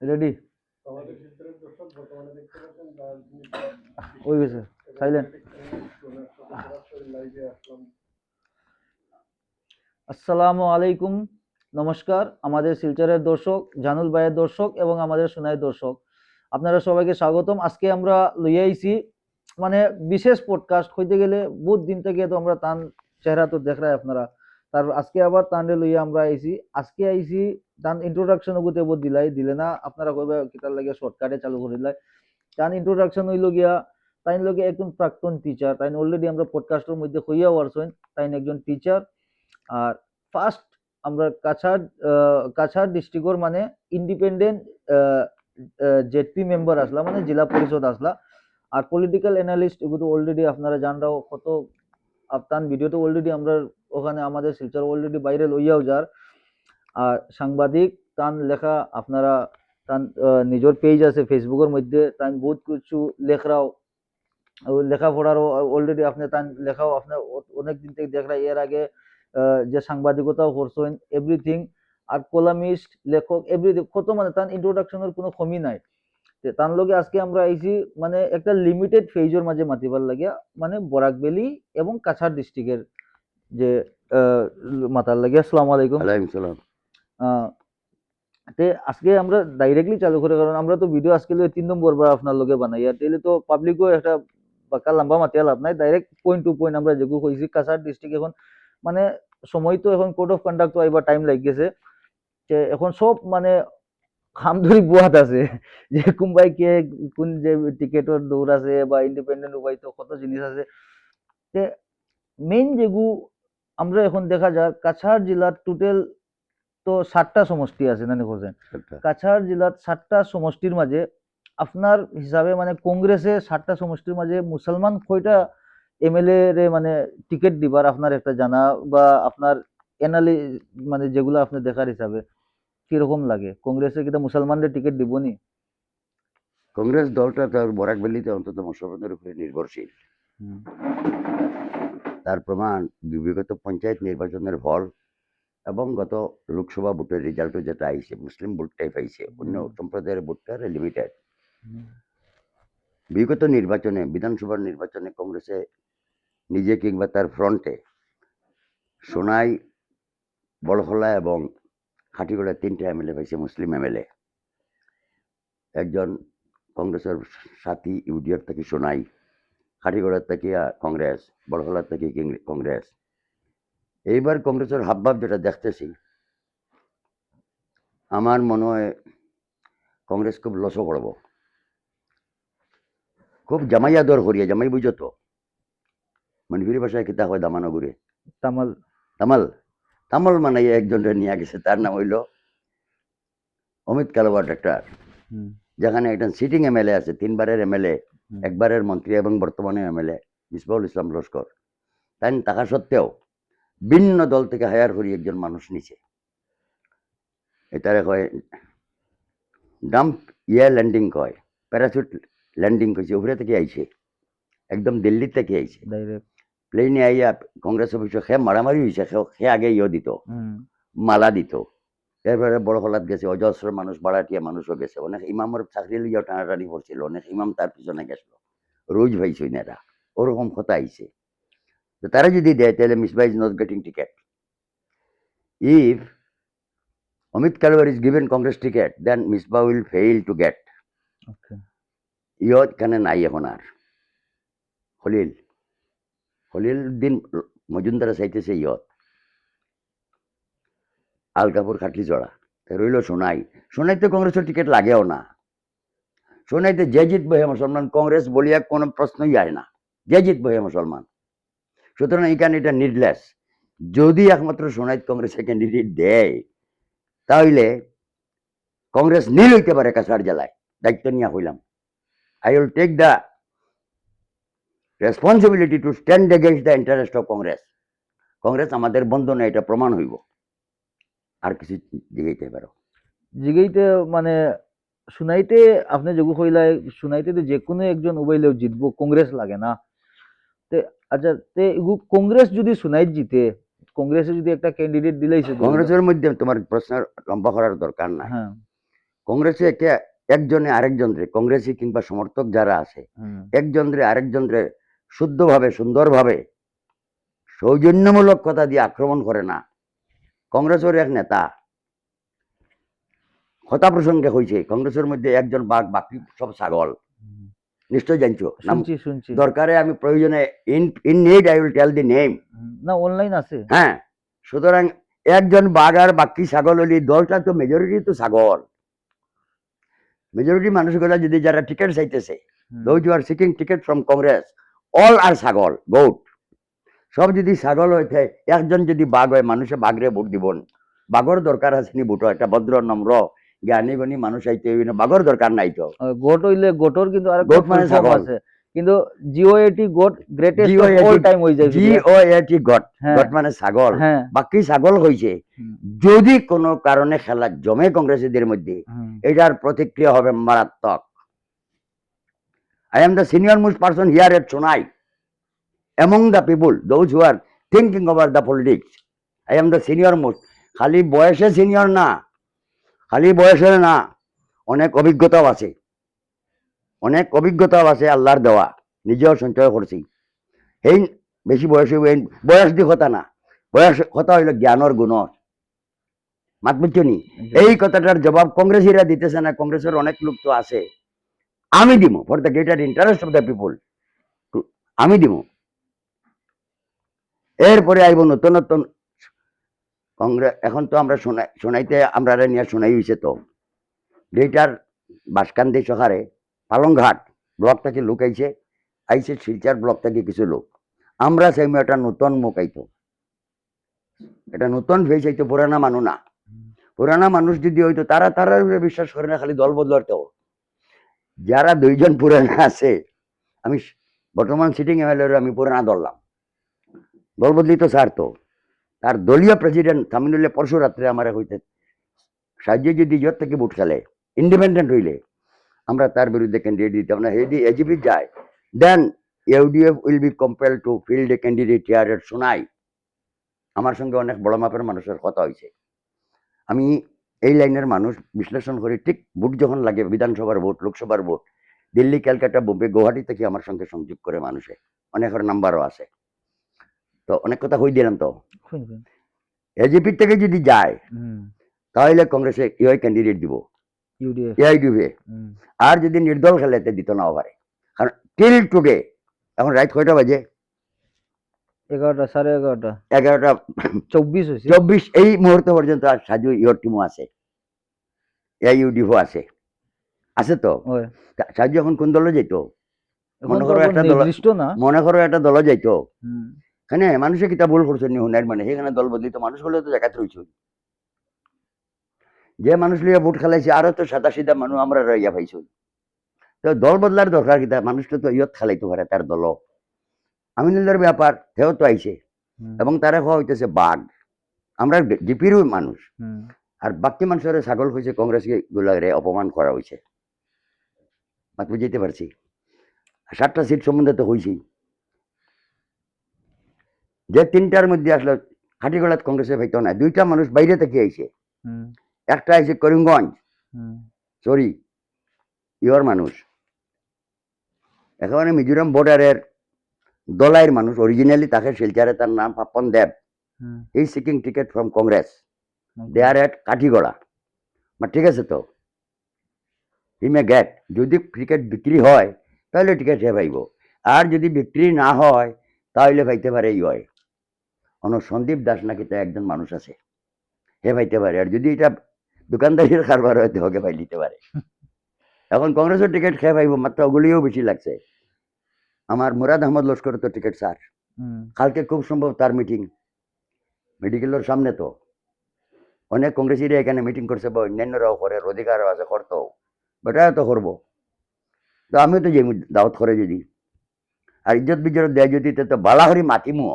Ready হয়ে গেছে silent. আসসালামু আলাইকুম, নমস্কার আমাদের শিলচরের দর্শক, জানুল ভাইয়ের দর্শক এবং আমাদের সোনাইয়ের দর্শক, আপনারা সবাইকে স্বাগতম। আজকে আমরা লইয়া আইছি মানে বিশেষ পডকাস্ট হইতে গেলে বহুত দিন থেকে তো আমরা তান চেহারা তো দেখরাই আপনারা, তার আজকে আবার তানরে লইয়া আমরা আইছি। আজকে আইছি তান ইন্ট্রোডাকশন ওগুতে বহুত দিলে না আপনারা কইবা কিতার লাগে শর্টকাটে চালু করে দিলাই। তান ইন্ট্রোডাকশন হইল গিয়া তাইন লগে একজন প্রাক্তন টিচার, তাইন অলরেডি আমরা পডকাস্টের মধ্যে কইয়া ওয়ারছেন তাইন একজন টিচার। আর ফার্স্ট আমরা কাছাড় ডিস্ট্রিক্টর মানে ইন্ডিপেন্ডেন্ট জেডপি মেম্বার আসলা মানে জেলা পরিষদ আসলা। আর পলিটিক্যাল অ্যানালিস্ট এগুলো তো অলরেডি আপনারা জানরাও কত আপনার ভিডিও তো অলরেডি আমরা ওখানে আমাদের শিলচর অলরেডি বাইরে লইয়াও যার। আর সাংবাদিক তান লেখা আপনারা তান নিজের পেজ আছে ফেসবুকের মধ্যে তান বহুত কিছু লেখরাও লেখাপড়ারও অলরেডি আপনি তান লেখাও আপনার অনেক দিন থেকে দেখরা এর আগে যে সাংবাদিকতাও করছেন এভরিথিং। আর কলামিস্ট লেখক এভরিথিং কত মানে তার ইন্ট্রোডাকশনের কোনো কমি নাই। তার লগে আজকে আমরা আইছি মানে একটা লিমিটেড ফেজের মাঝে মাতিবার লাগিয়া মানে বরাক ভ্যালি এবং কাছাড় ডিস্ট্রিক্টের যে মাতার লাগিয়া। আসসালামু আলাইকুম। ওয়ালাইকুম সালাম। তে আজকে আমরা ডাইরেক্টলি চালু করে, কারণ আমরা তো ভিডিও আজকে 3 নম্বর বার আপনার লগে বানাই আর তাহলে তো পাবলিকও একটা বাক্কা লম্বা মাতিয়া লাভ নাই। ডাইরেক্ট পয়েন্ট টু পয়েন্ট আমরা যেগুলো কইছি কাছাড় ডিস্ট্রিক্ট এখন মানে সময় তো এখন কোড অফ কন্ডাক্ট তো আইবার টাইম লাগ গেছে যে এখন সব মানে খাম ধরি বুয়াত আছে যে কোনবাই কে কোন যে টিকেটর দৌড় আছে বা ইন্ডিপেন্ডেন্ট উপায় তো কত জিনিস আছে। তে মেইন যেগু আমরা এখন দেখা যায় কাছাড় জেলার টোটাল তো 7টা সমষ্টি আছে না করছেন। কাছাড় জেলার 7টা সমষ্টির মাঝে আপনার হিসাবে মানে কংগ্রেসে 7টা সমষ্টির মাঝে মুসলমান কয়টা এমএলএ রে মানে টিকিট দিবার আপনার একটা জানা বা আপনার এনালি মানে যেগুলো আপনি দেখার হিসাবে কিরকম লাগে কংগ্রেসে কিটা মুসলমানদের টিকিট দিবনি? কংগ্রেস দলটা তার বরাক ভ্যালিতে অন্তত মুসলমানদের উপরে নির্ভরশীল। তার প্রমাণ বিগত পঞ্চায়েত নির্বাচনের ফল এবং গত লোকসভা ভোটের রেজাল্টও যেটা আইছে মুসলিম ভোটটাই পাইছে, অন্য সম্প্রদায়ের ভোটটা লিমিটেড। বিগত নির্বাচনে বিধানসভার নির্বাচনে কংগ্রেসে নিজে কিংবা তার ফ্রন্টে সোনাই, বড়খলা এবং খাটিগড়া 3টে এমএলএ পাইছে, মুসলিম এমএলএ। একজন কংগ্রেসের সাথী ইউডিএফ থেকে সোনাই, খাটিগড়ার থেকে কংগ্রেস, বড়খলার থেকে কংগ্রেস। এইবার কংগ্রেসের হাবভাব যেটা দেখতেছি আমার মনে হয় কংগ্রেস খুব লসও পড়ব, খুব জামাইয়া দর করিয়া। জামাই বুঝো তো মনফিরি ভাষায় কিতা হয় দামানো ঘুরে তামাল তামাল তামাল মানে একজনের নিয়ে গেছে, তার নাম হইল অমিত কালওয়া ডাক্তার। যেখানে একজন সিটিং এমএলএ আছে, 3বারের এমএলএ, একবারের মন্ত্রী এবং বর্তমানে এমএলএ মিসবাহুল ইসলাম লস্কর। তাই থাকা সত্ত্বেও ভিন্ন দল থেকে হায়ার করি একজন মানুষ নিচে। এটারে কয় ডাম্প ল্যান্ডিং, কয় প্যারাশুট ল্যান্ডিং কইছে। উপরে থেকে আইছে, একদম দিল্লি থেকে আইছে প্লেনে আইয়া কংগ্রেস অফিসে সে মারামারি হয়েছে। সে আগে দিত, মালা দিত। এরপরে বড় হলাত গেছে, অজস্র মানুষ, বাড়াটিয়া মানুষও গেছে। অনেক ইমামের চাকরি লইয়া টানাটানি করছিল, অনেক ইমাম তার পিছনে গেছিল। রোজ ভাইছই না এরা, ওরকম কথা আইছে। তারা যদি দেয় তাহলে Misba is not getting ticket. If Amit Kalwar is given Congress ticket, then Misbah will fail to get. Okay. ইয়ত কানে নাই এখন আর। খলিল উদ্দিন মজুমদার চাইতেছে ইয়ত, আলকাপুর খাটলি চড়া রইল সোনাই। সোনাইতে কংগ্রেসের টিকিট লাগেও না। সোনাইতে যে জিতবে হে মুসলমান, কংগ্রেস বলিয়া কোনো প্রশ্নই আসে না, যে জিতবে হে মুসলমান। সুতরাং এখানে এটা নিডলেস। যদি একমাত্র সোনাইত কংগ্রেসের ক্যান্ডিডেট দেয় তাহলে কংগ্রেস নীল হইতে পারে কাছাড় জেলায়। দায়িত্ব নিয়ে হইলাম, I will take the responsibility to stand against the interest of Congress. Congress আমাদের বন্ধু না, এটা প্রমাণ হইব। আর কিছু জিগাইতে পারো? জিগাইতে মানে শুনাইতে আপনি যেগু কইলাই শুনাইতে তো যে কোনো একজন উবাইলেও জিতবো, কংগ্রেস লাগে না। তে আচ্ছা তে কংগ্রেস যদি শুনাইত জিতে, কংগ্রেসে যদি একটা ক্যান্ডিডেট দিলেইছে, কংগ্রেসের মধ্যে তোমার প্রশ্ন লম্বা করার দরকার নাই। হ্যাঁ কংগ্রেসে একজনে আরেকজনরে, কংগ্রেসী কিংবা সমর্থক যারা আছে, একজনরে আরেকজনরে শুদ্ধভাবে সুন্দরভাবে সৌজন্যমূলক কথা দিয়ে আক্রমণ করে না। কংগ্রেসের এক নেতা কথা প্রসঙ্গে হয়েছে কংগ্রেসের মধ্যে একজন বাঘ, বাকি সব ছাগল। নিশ্চয় জানছো নাম? শুনছি। দরকারে আমি প্রয়োজনে in need I will tell the name. না, অনলাইন আছে। হ্যাঁ, সুতরাং একজন বাঘ আর বাকি ছাগল হলি দলটা তো মেজরিটি তো ছাগল। মেজরিটি মানুষগুলা যদি যারা টিকিট চাইতেছে, those who are seeking ticket from Congress, all are ছাগল, গোট। সব যদি ছাগল হইতে একজন যদি বাঘ হয়, মানুষে বাঘরে ভোট দিবন। বাঘর দরকার আছে নি ভোট? একটা ভদ্র নম্র জ্ঞানী গণী মানুষ আইতে হইবে না, বাঘর দরকার নাই তো। গোট হইলে গোটর কিন্তু আর গোট মানে ছাগল আছে, কিন্তু G O A T goat greatest of GOAT all time হই যায়। GOAT গট, হ্যাঁ। গট মানে ছাগল। হ্যাঁ। বাকি ছাগল হইছে যদি কোনো কারণে খেলা জমে কংগ্রেসীদের মধ্যে, এটার প্রতিক্রিয়া হবে মারাত্মক। I am the senior most person here at Sonai. Among the people, those who are thinking about the politics, I am the senior most. খালি বয়সে সিনিয়র না, খালি বয়সে না, অনেক অভিজ্ঞতাও আছে, অনেক অভিজ্ঞতাও আছে আল্লাহর দেওয়া, নিজেও সঞ্চয় করছি। এই বেশি বয়স বয়স দিয়ে কথা না, বয়স কথা হইল জ্ঞানর গুণর। মাত বুঝছো নি? এই কথাটার জবাব কংগ্রেসীরা দিতেছে না, কংগ্রেসের অনেক লোক তো আছে। আমি দিব for the greater interest of the people, আমি দিব। এরপরে আইব নতুন নতুন কংগ্রেস। এখন তো আমরা শোনাইতে আমরা নিয়ে শোনাই হয়েছে তো, গ্রেটার বাসকান্দি শহরে পালংঘাট ব্লক থেকে লোক আইছে, আইছে শিলচর ব্লক থেকে কিছু লোক। আমরা চাইমু একটা নতুন মুখ আইতো, এটা নতুন ফেস আইতো, পুরানা মানুষ না। পুরানা মানুষ যদি হইতো তারা তারা বিশ্বাস করে না, খালি দল বদলাতেও। যারা দুইজন পুরানা আছে, আমি বর্তমান সিটিং এমএলএ আমি পুরানা ধরলাম, দল বদলি তো স্যার তো তার দলীয় প্রেসিডেন্ট তামিনুল্লাহ পরশু রাত্রে আমার হইতে সাহায্য যদি ইয়র থেকে ভোট খেলে ইন্ডিপেন্ডেন্ট হইলে আমরা তার বিরুদ্ধে ক্যান্ডিডেট দিতাম না। যদি এজিপি যায়, then UDF will be compel to field a candidate here at Sonai. আমার সঙ্গে অনেক বড় মাপের মানুষের কথা হয়েছে। আমি এই লাইনের মানুষ বিশ্লেষণ করি, ঠিক ভোট যখন লাগে, বিধানসভার ভোট, লোকসভার ভোট, দিল্লি, ক্যালকাটা, বোম্বে, গুয়াহাটি থেকে আমার সঙ্গে সংযোগ করে মানুষে, অনেকের নাম্বারও আছে। তো অনেক কথা কই দিলাম তো। এজিপি থেকে যদি যায় তাহলে কংগ্রেসে ইউআই ক্যান্ডিডেট দিব, ইউডিএফ। আর যদি নির্দল খেলে দিত না পারে, কারণ টিল টুডে এখন রাত কয়টা বাজে? 11টা, 11:30, 11:24 এই মুহূর্ত পর্যন্ত আর সাজু ইয়র টিমও আছে, ইউডিএফও আছে, আছে তো। সাজু এখন কোন দলে যাইত? মনে করো একটা দল, মনে করো একটা দল যাইতো, হ্যাঁ মানুষে কিতা ভুল করছে নি হুনার, মানে সেখানে দল বদলিত মানুষ হলে তো জায়গাতে রয়েছে। যে মানুষ লিয়ে ভোট খেলাইছে আরো তো সাদা সিধা মানুষ আমরা রইয়া পাইছো। তো দল বদলার দরকার কিতা? মানুষটা তো ইয়ত খেলাইতে পারে তার দল। আমিনুল্লাহর ব্যাপার, সেও তো আইছে এবং তারা হওয়া হইতেছে বাঘ। আমরা ডিপিরও মানুষ, আর বাকি মানুষের ছাগল হয়েছে কংগ্রেস গুলারে অপমান করা হয়েছে। বুঝাইতে পারছি? 7টা সিট সম্বন্ধে তো হয়েছেই, যে 3টার মধ্যে আসলে হাটিগোলাত কংগ্রেসে পাইতো না। 2টা মানুষ বাইরে থেকে আইছে, একটা আইছে করিমগঞ্জ, সরি ইয়র মানুষ, একেবারে মিজোরাম বর্ডারের দলাইয়ের মানুষ, অরিজিনালি তাকে শিলচারে তার নাম Papon Dev. He is seeking ticket from Congress, they are at Katigorah. ঠিক আছে তো, হি মে গেট, যদি টিকেট বিক্রি হয় তাহলে টিকেট সে পাইব, আর যদি বিক্রি না হয় তাহলে পাইতে পারে ইয় সন্দীপ দাস নাকি তা একজন মানুষ আছে, হে পাইতে পারে। আর যদি এটা দোকানদারির কারবার হয় ওকে পাই দিতে পারে। এখন কংগ্রেসের টিকিট খেয়ে পাইব, মাত্র ওগুলিও বেশি লাগছে। আমার মুরাদ আহমদ লস্কর তো টিকিট স্যার, কালকে খুব সম্ভব তার মিটিং মেডিকেলের সামনে। তো অনেক কংগ্রেসীরা এখানে মিটিং করছে বা অন্যান্যরাও করে, অধিকারও আছে, করতো বেটাও তো করবো। তো আমিও তো যে দাওয়াত করে যদি, আর ইজ্জত বিজ্জত দেয় যদি, তো বালাহরি মাতিমু।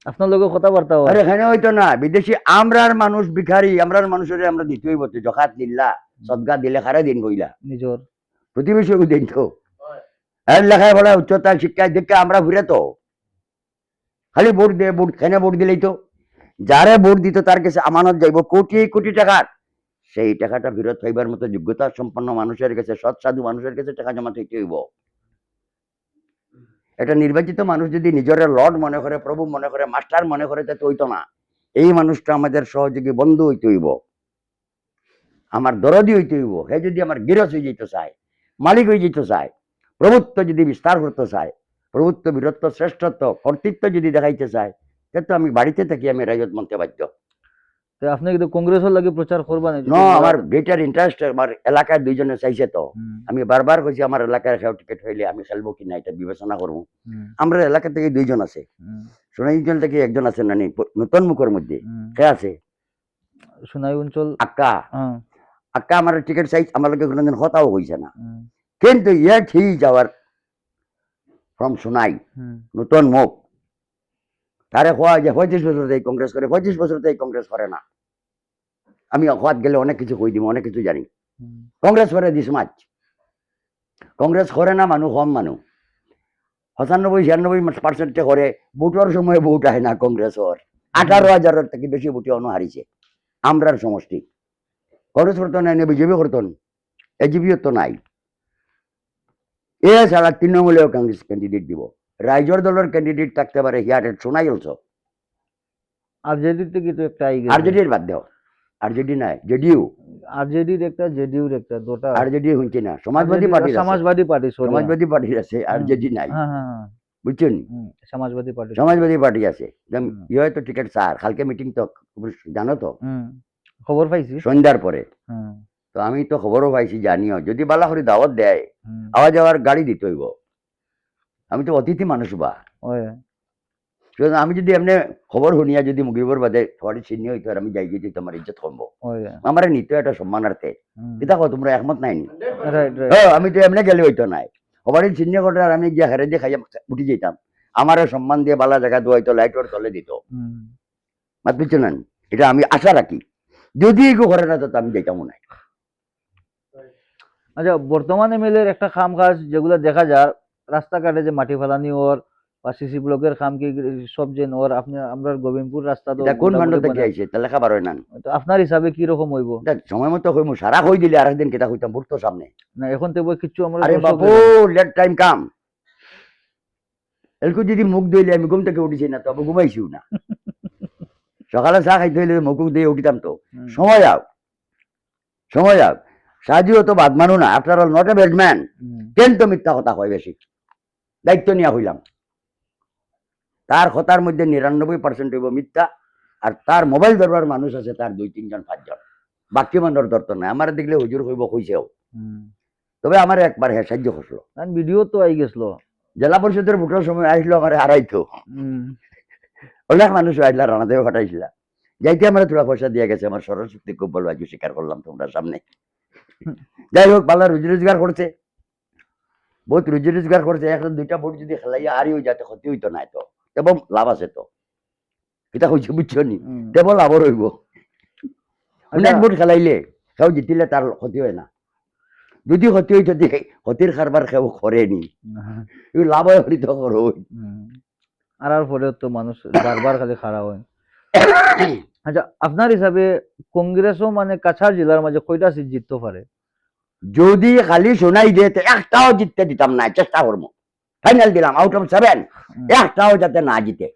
আপনার লোক কথাবার্তা আরে এখানে হইতো না, বিদেশি আমরার মানুষ ভিখারি, আমরার মানুষের আমরা দিতেই বলতে জকাত দিল্লা সদগা দিলে খারে দিন কইলা নিজর প্রতিবেশীকে দিন তো। এর লেখায় বলা উচ্চতা শিক্ষায় দেখে আমরা ঘুরে তো খালি ভোট দিয়ে ভোট খেনে ভোট দিলেই তো, যারে ভোট দিত তার কাছে আমানত যাইব কোটি কোটি টাকার, সেই টাকাটা ফেরত পাইবার মতো যোগ্যতা সম্পন্ন মানুষের কাছে, সৎ সাধু মানুষের কাছে টাকা জমা থইতে হইব। এটা নির্বাচিত মানুষ যদি নিজের লর্ড মনে করে, প্রভু মনে করে, মাস্টার মনে করে, তাতে হইতো না। এই মানুষটা আমাদের সহযোগী বন্ধু হইতে হইব, আমার দরদি হইতে হইব। হে যদি আমার গিরস হয়ে যেতে চায়, মালিক হয়ে যেতে চায়, প্রভুত্ব যদি বিস্তার করতে চায়, প্রভুত্ব বীরত্ব শ্রেষ্ঠত্ব কর্তৃত্ব যদি দেখাইতে চায়, তো আমি বাড়িতে থাকি, আমি রাজত মানতে বাধ্য। তো আপনি কিন্তু কংগ্রেসের লাগে প্রচার করবা না? ন, আমার গ্রেটার ইন্টারেস্ট আমার এলাকায় দুইজনে চাইছে, তো আমি বারবার কইছি আমার এলাকায় খেলা টিকিট হইলে আমি খেলবো কিনা এটা বিবেচনা করবো। আমরা এলাকা থেকে দুইজন আছে, সোনাই অঞ্চল থেকে একজন আছে, না নতুন মুখের মধ্যে কে আছে, সোনাই অঞ্চল আক্কা। আক্কা আমার টিকিট চাই, আমার লোকে কোনোদিন হতাও হয়েছে না, কিন্তু ইয়ে ঠিক যাওয়ার ফ্রম সোনাই নতুন মুখ, তারে হওয়া যে 25 বছর থেকে কংগ্রেস করে, 25 বছর থেকে কংগ্রেস করে না। আমি হওয়াত গেলে অনেক কিছু কই দিব, অনেক কিছু জানি। কংগ্রেস করে দিস মাছ, কংগ্রেস করে না মানুষ, কম মানুষ 95-96% করে। ভোটের সময় ভোট আয় না কংগ্রেসের, 18,000 থেকে বেশি ভোটে অন্য হারিছে আমরার সমষ্টি। কংগ্রেস করতো না, বিজেপি করতো না, এজিপিও তো নাই। এ ছাড়া তৃণমূলেও কংগ্রেস ক্যান্ডিডেট দিব, রাইজর দলের ক্যান্ডিডেট থাকতে পারে, হিয়ার শোনাই অলসো। আরজেডি থেকে তো একটা আরজেডির বাদ দেও, আরজেডি নাই, জেডিইউ। আরজেডির একটা, জেডিইউর একটা, দুটো। আরজেডি হইছে না, Samajwadi party, Samajwadi party, Samajwadi party আছে, আরজেডি নাই। বুঝছেন, সমাজবাদী পার্টি, সমাজবাদী পার্টি আছে। ইয়ে তো টিকিট স্যার, কালকে মিটিং তো জানো তো, খবর পাইছি সন্ধ্যার পরে। তো আমি তো খবরও পাইছি, জানিও যদি বালা করে দাওয়াত দেয়, আওয়া যাওয়ার গাড়ি দিতে হইব। আমি তো অতিথি মানুষ বা, আমি যদি এমনি খবর শুনিয়া যদি মুগিবর বাদে সবারই চিহ্ন হইতো, আর আমি যাই গিয়ে তোমার ইজ্জত কমবো, আমার নিত্য একটা সম্মানার্থে। এটা কো তোমরা একমত নাইনি? আমি তো এমনি গেলে হইতো নাই, সবারই চিহ্ন করে, আর আমি গিয়ে হেরে দিয়ে খাইয়া উঠি যেতাম, আমারও সম্মান দিয়ে বালা জায়গা দোয়াইতো, লাইটর তলে দিত। মাত বুঝছো না, এটা আমি আশা রাখি। যদি এগুলো করে না তো আমি যেতাম না। আচ্ছা, বর্তমান এমএলএর একটা কাম কাজ যেগুলো দেখা যায় রাস্তাঘাটে, যে মাটি ফেলানি ওর বা সিসি ব্লকের কাম কি সব যে ওর, আপনি আমরা গোবিন্দপুর রাস্তা তো কোন ভান্ড থেকে আইছে তা লেখা বার হয় না, তো আপনার হিসাবে কি রকম হইব? সময় মতো হইমু, সারা হই দিলে আরেকদিন কেটা হইতাম ভোট তো সামনে না, এখন তো কিচ্ছু আমরা। আরে বাবু, লেট টাইম কাম। এলকু যদি মুখ ধুইলে আমি ঘুম থেকে উঠিছি না, তবে ঘুমাইছিও না। সকালে চা খাইতে হইলে মুখ দিয়ে উঠিতাম তো। সময় আও, সময় আও। সাজিও তো বাদ মানু না, after all not a Batman. কেন তো মিথ্যা কথা কয় বেশি, দায়িত্ব নিয়া হইলাম। তার কথার মধ্যে 99% হইব মিথ্যা, আর তার মোবাইল ধরবার মানুষ আছে তার 2, 3 জন 5 জন, বাকি মানুষ ধরতো না। আমার দেখলে হুজুর হইব কইছেও, তবে আমার একবার হ্যাঁ সাহায্য করছিল। ভিডিও তো আই গেছিল, জেলা পরিষদের ভোটের সময় আসলো, আমার হারাইতো অনেক মানুষ আইলা, রানাদেও ফাটাইছিল, যাইতে আমার তোরা পয়সা দিয়ে গেছে। আমার সরল শক্তি খুব বলবো, আজকে স্বীকার করলাম তোমরা সামনে। যাই হোক, পাল্লা রুজি রোজগার করছে, বহুত রুজি রোজগার করছে। একটা 2টা ভোট যদি খেলাইয়া হারি হয়ে যাতে ক্ষতি হইতো না, তো এবং লাভ আছে তো, এটা হয়েছে বুঝছো নি, কেবল লাভ রইব। অনেক ভোট খেলাইলে কেউ জিতিলে তার ক্ষতি হয় না, যদি ক্ষতি হইতো দিয়ে ক্ষতির কারবার কেউ করেনি, লাভ হয় হরিত করো। আর পরে তো মানুষ বারবার খালি খারাপ হয়। আচ্ছা, আপনার হিসাবে কংগ্রেসও মানে কাছাড় জেলার মাঝে কয়টা সিট জিততে পারে? যদি খালি শোনাই দিয়ে একটাও জিততে দিতাম না, চেষ্টা করবো। ফাইনাল দিলাম, আউট অফ 7 একটাও যাতে না জিতে,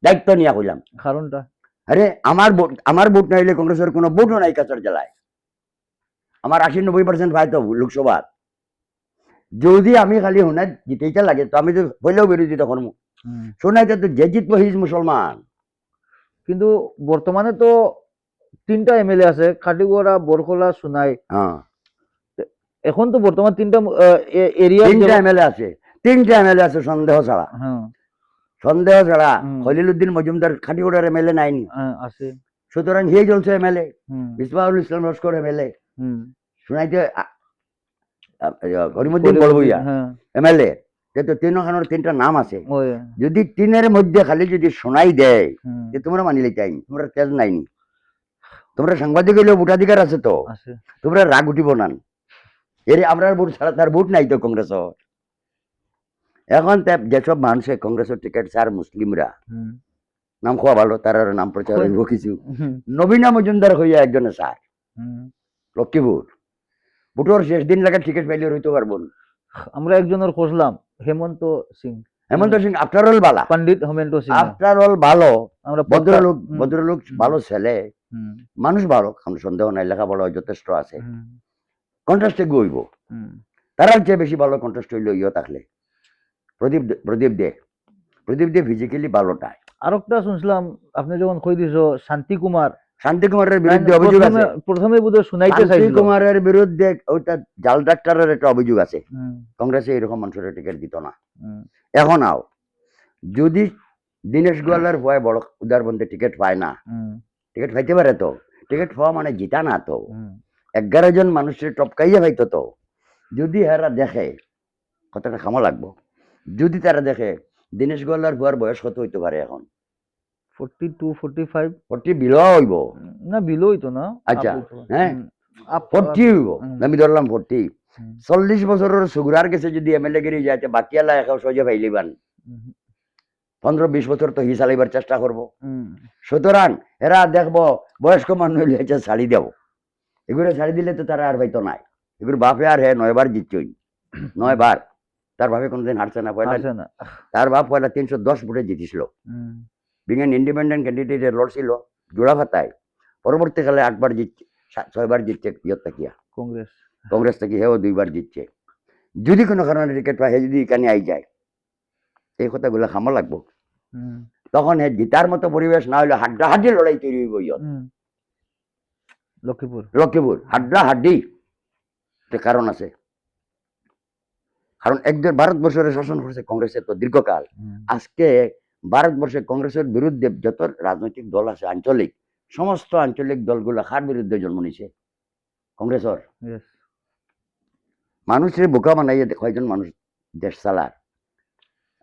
দায়িত্ব নিয়ে হইলাম। কারণটা, আরে আমার ভোট না হইলে কংগ্রেসের কোনো ভোটও নাই কাছাড় জেলায়। আমার 80-90% ভাই তো লোকসভা। যদি আমি খালি শোনাই জিতেইতে লাগে, তো আমি তো হইলেও বিরোধিতা করবো। শোনাইতে তো যে জিতবো হিজ মুসলমান। কিন্তু বর্তমানে তো 3টা এমএলএ আছে, খাটিগড়া, বরকলা, সোনাই। এখন তো বর্তমান 3টা এরিয়া, 3টা এমএলএ আছে, 3টা এমএলএ আছে সন্দেহ ছাড়া। সন্দেহ ছাড়া খলিলুদ্দিন মজুমদার খাটিগড়ার এমএলএ নাইনি আছে, সুতরাং হে চলছে এমএলএ। মিসবাহুল ইসলাম লস্কর এমএলএ, শোনাইতে করিমুদ্দিন বড়বইয়া এমএলএ। তো 3টা নাম আছে। যদি 3-এর মধ্যে খালি যদি শোনাই দেয়, তোমরা মানি লইতাই, তোমরা তেজ নাইনি, তোমরা সাংবাদিক হইলেও ভোটাধিকার আছে তো, তোমরা রাগ উঠিব না। এর আমরা ভোট ছাড়া তার ভোট নাই তো কংগ্রেস। এখন যেসব মানুষে কংগ্রেসের টিকিট স্যার, মুসলিমরা নাম খোয়া ভালো, তার নাম প্রচার হইব কিছু। নবীনা মজুমদার হইয়া একজনে স্যার, লক্ষ্মীপুর বুটোর শেষ দিন লাগে টিকিট পাইলে হইতে পারবো না। আমরা একজনের খুঁজলাম, হেমন্ত সিং, হেমন্ত সিং আফটার অল বালা, পণ্ডিত হেমন্ত সিং। আফটার অল ভালো, আমরা ভদ্রলোক, হুম, ভদ্রলোক হুম, ভালো ছেলে, হুম, মানুষ ভালো, কোনো সন্দেহ নাই, লেখাপড়া যথেষ্ট আছে, হুম, কন্ট্রাস্টে গইব। হুম। তারার চেয়ে বেশি ভালো কন্ট্রাস্ট হইল ইয়ে থাকলে প্রদীপ দে ফিজিক্যালি ভালোটাই। আরেকটা শুনছিলাম, আপনি যখন কই দিছো শান্তি কুমার, শান্তি কুমারের বিরুদ্ধে অভিযোগ প্রথমে আছে, প্রথমে বোধহয় শুনাইতে শান্তি চাইছিল। কুমারের বিরুদ্ধে ওইটা জাল ডাক্তারের একটা অভিযোগ আছে, হুম, কংগ্রেসে এরকম মানুষের টিকিট দিত না। হুম, এখন আও যদি দীনেশ গোয়ালার ভয় বড় উদারবন্ধে টিকিট পায় না, হুম, টিকিট পাইতে পারে তো, টিকিট পাওয়া মানে জিতা না তো, হুম। 11 জন মানুষের টপকাইয়া পাইতো তো। যদি এরা দেখে, কথাটা খামা লাগবো, যদি তারা দেখে দীনেশ গোয়ালার ভুয়ার বয়স কত হইতে পারে এখন, 42, 45, 40 বিলো হইব। না বিলো হইতো না, আচ্ছা, up হইতো। হ্যাঁ, হুম, up, 40 হইব, হুম, আমি ধরলাম 40। হুম, 40 বছরের সুগুরার কাছে যদি এমএলএ গিরি যাইতে বাকিয়ালা এখন সহজে পাইলিবান, হুম, 15-20 বছর তো হি চালাইবার চেষ্টা করবো। হুম, সুতরাং এরা দেখবো বয়স্ক মানুষ হইলে এটা ছাড়ি দেব, এগুলো ছাড়ি দিলে তো তারা আর পাইতো নাই। এগুলো বাপে আর হে 9 বার জিতছই, 9 বার, তার বাপে কোনোদিন হারছে না। পয়লা হারছে না। তার বাপ পয়লা 310 ভোটে জিতেছিল, হুম, বিং এন ইন্ডিপেন্ডেন্ট ক্যান্ডিডেটে লড়ছিল জোড়া ভাতায়, পরবর্তীকালে 8 বার জিতছে, 6 বার জিতছে ইয়ত তাকিয়া কংগ্রেস। কংগ্রেস থেকে, হেও 2 বার জিতছে। যদি কোনো কারণে টিকিট পায়, হে যদি এখানে আই যায়, এই কথাগুলো খামা লাগবো, হুম, তখন হে জিতার মতো পরিবেশ না হলে হাড্ডাহাড্ডি লড়াই তৈরি হইব ইয়ত। হুম, লক্ষ্মীপুর। লক্ষ্মীপুর হাড্ডাহাড্ডি, কারণ আছে, কারণ একজন ভারতবর্ষের শাসন করছে কংগ্রেসের তো দীর্ঘকাল। হুম, আজকে ভারতবর্ষে কংগ্রেসের বিরুদ্ধে যত রাজনৈতিক দল আছে আঞ্চলিক, সমস্ত আঞ্চলিক দলগুলো কার বিরুদ্ধে জন্ম নিছে? কংগ্রেসের। yes. মানুষের বোকা বানাইয়ে কয়জন মানুষ দেশ চালার,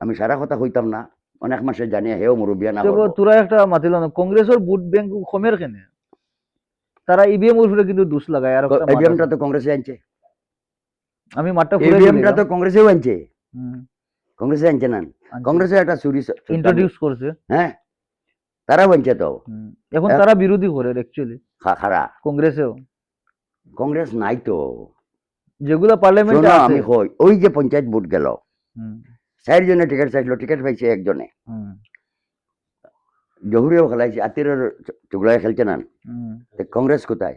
আমি সারা কথা কইতাম না, অনেক মাসে জানি হেও মুরব্বিয়া না করবো। তোরা একটা মাতিল না, কংগ্রেসের ভোট ব্যাংক কমের কেনে, তারা ইভিএম এর উপরে কিন্তু দোষ লাগায়। আর একটা মাঠ ইভিএমটা আছে, তো কংগ্রেসে আনছে, আমি মাঠটা ঘুরে ইভিএমটা তো কংগ্রেসেও আনছে, কংগ্রেসে আনছে না, কংগ্রেসে একটা চুরি ইন্ট্রোডিউস করছে। হ্যাঁ, তারাও আনছে তো। এখন তারা বিরোধী করে অ্যাকচুয়ালি খারা কংগ্রেসেও, কংগ্রেস নাই তো। যেগুলো পার্লামেন্টে শোনো, আছে। আমি কই ওই যে পঞ্চায়েত ভোট গেল, হুম, 4 জনে টিকিট চাইছিল, টিকিট পাইছে একজনে, হুম, জহুরিও খেলাইছে, আতিরের চুগলায় খেলছে না, হুম, কংগ্রেস কোথায়?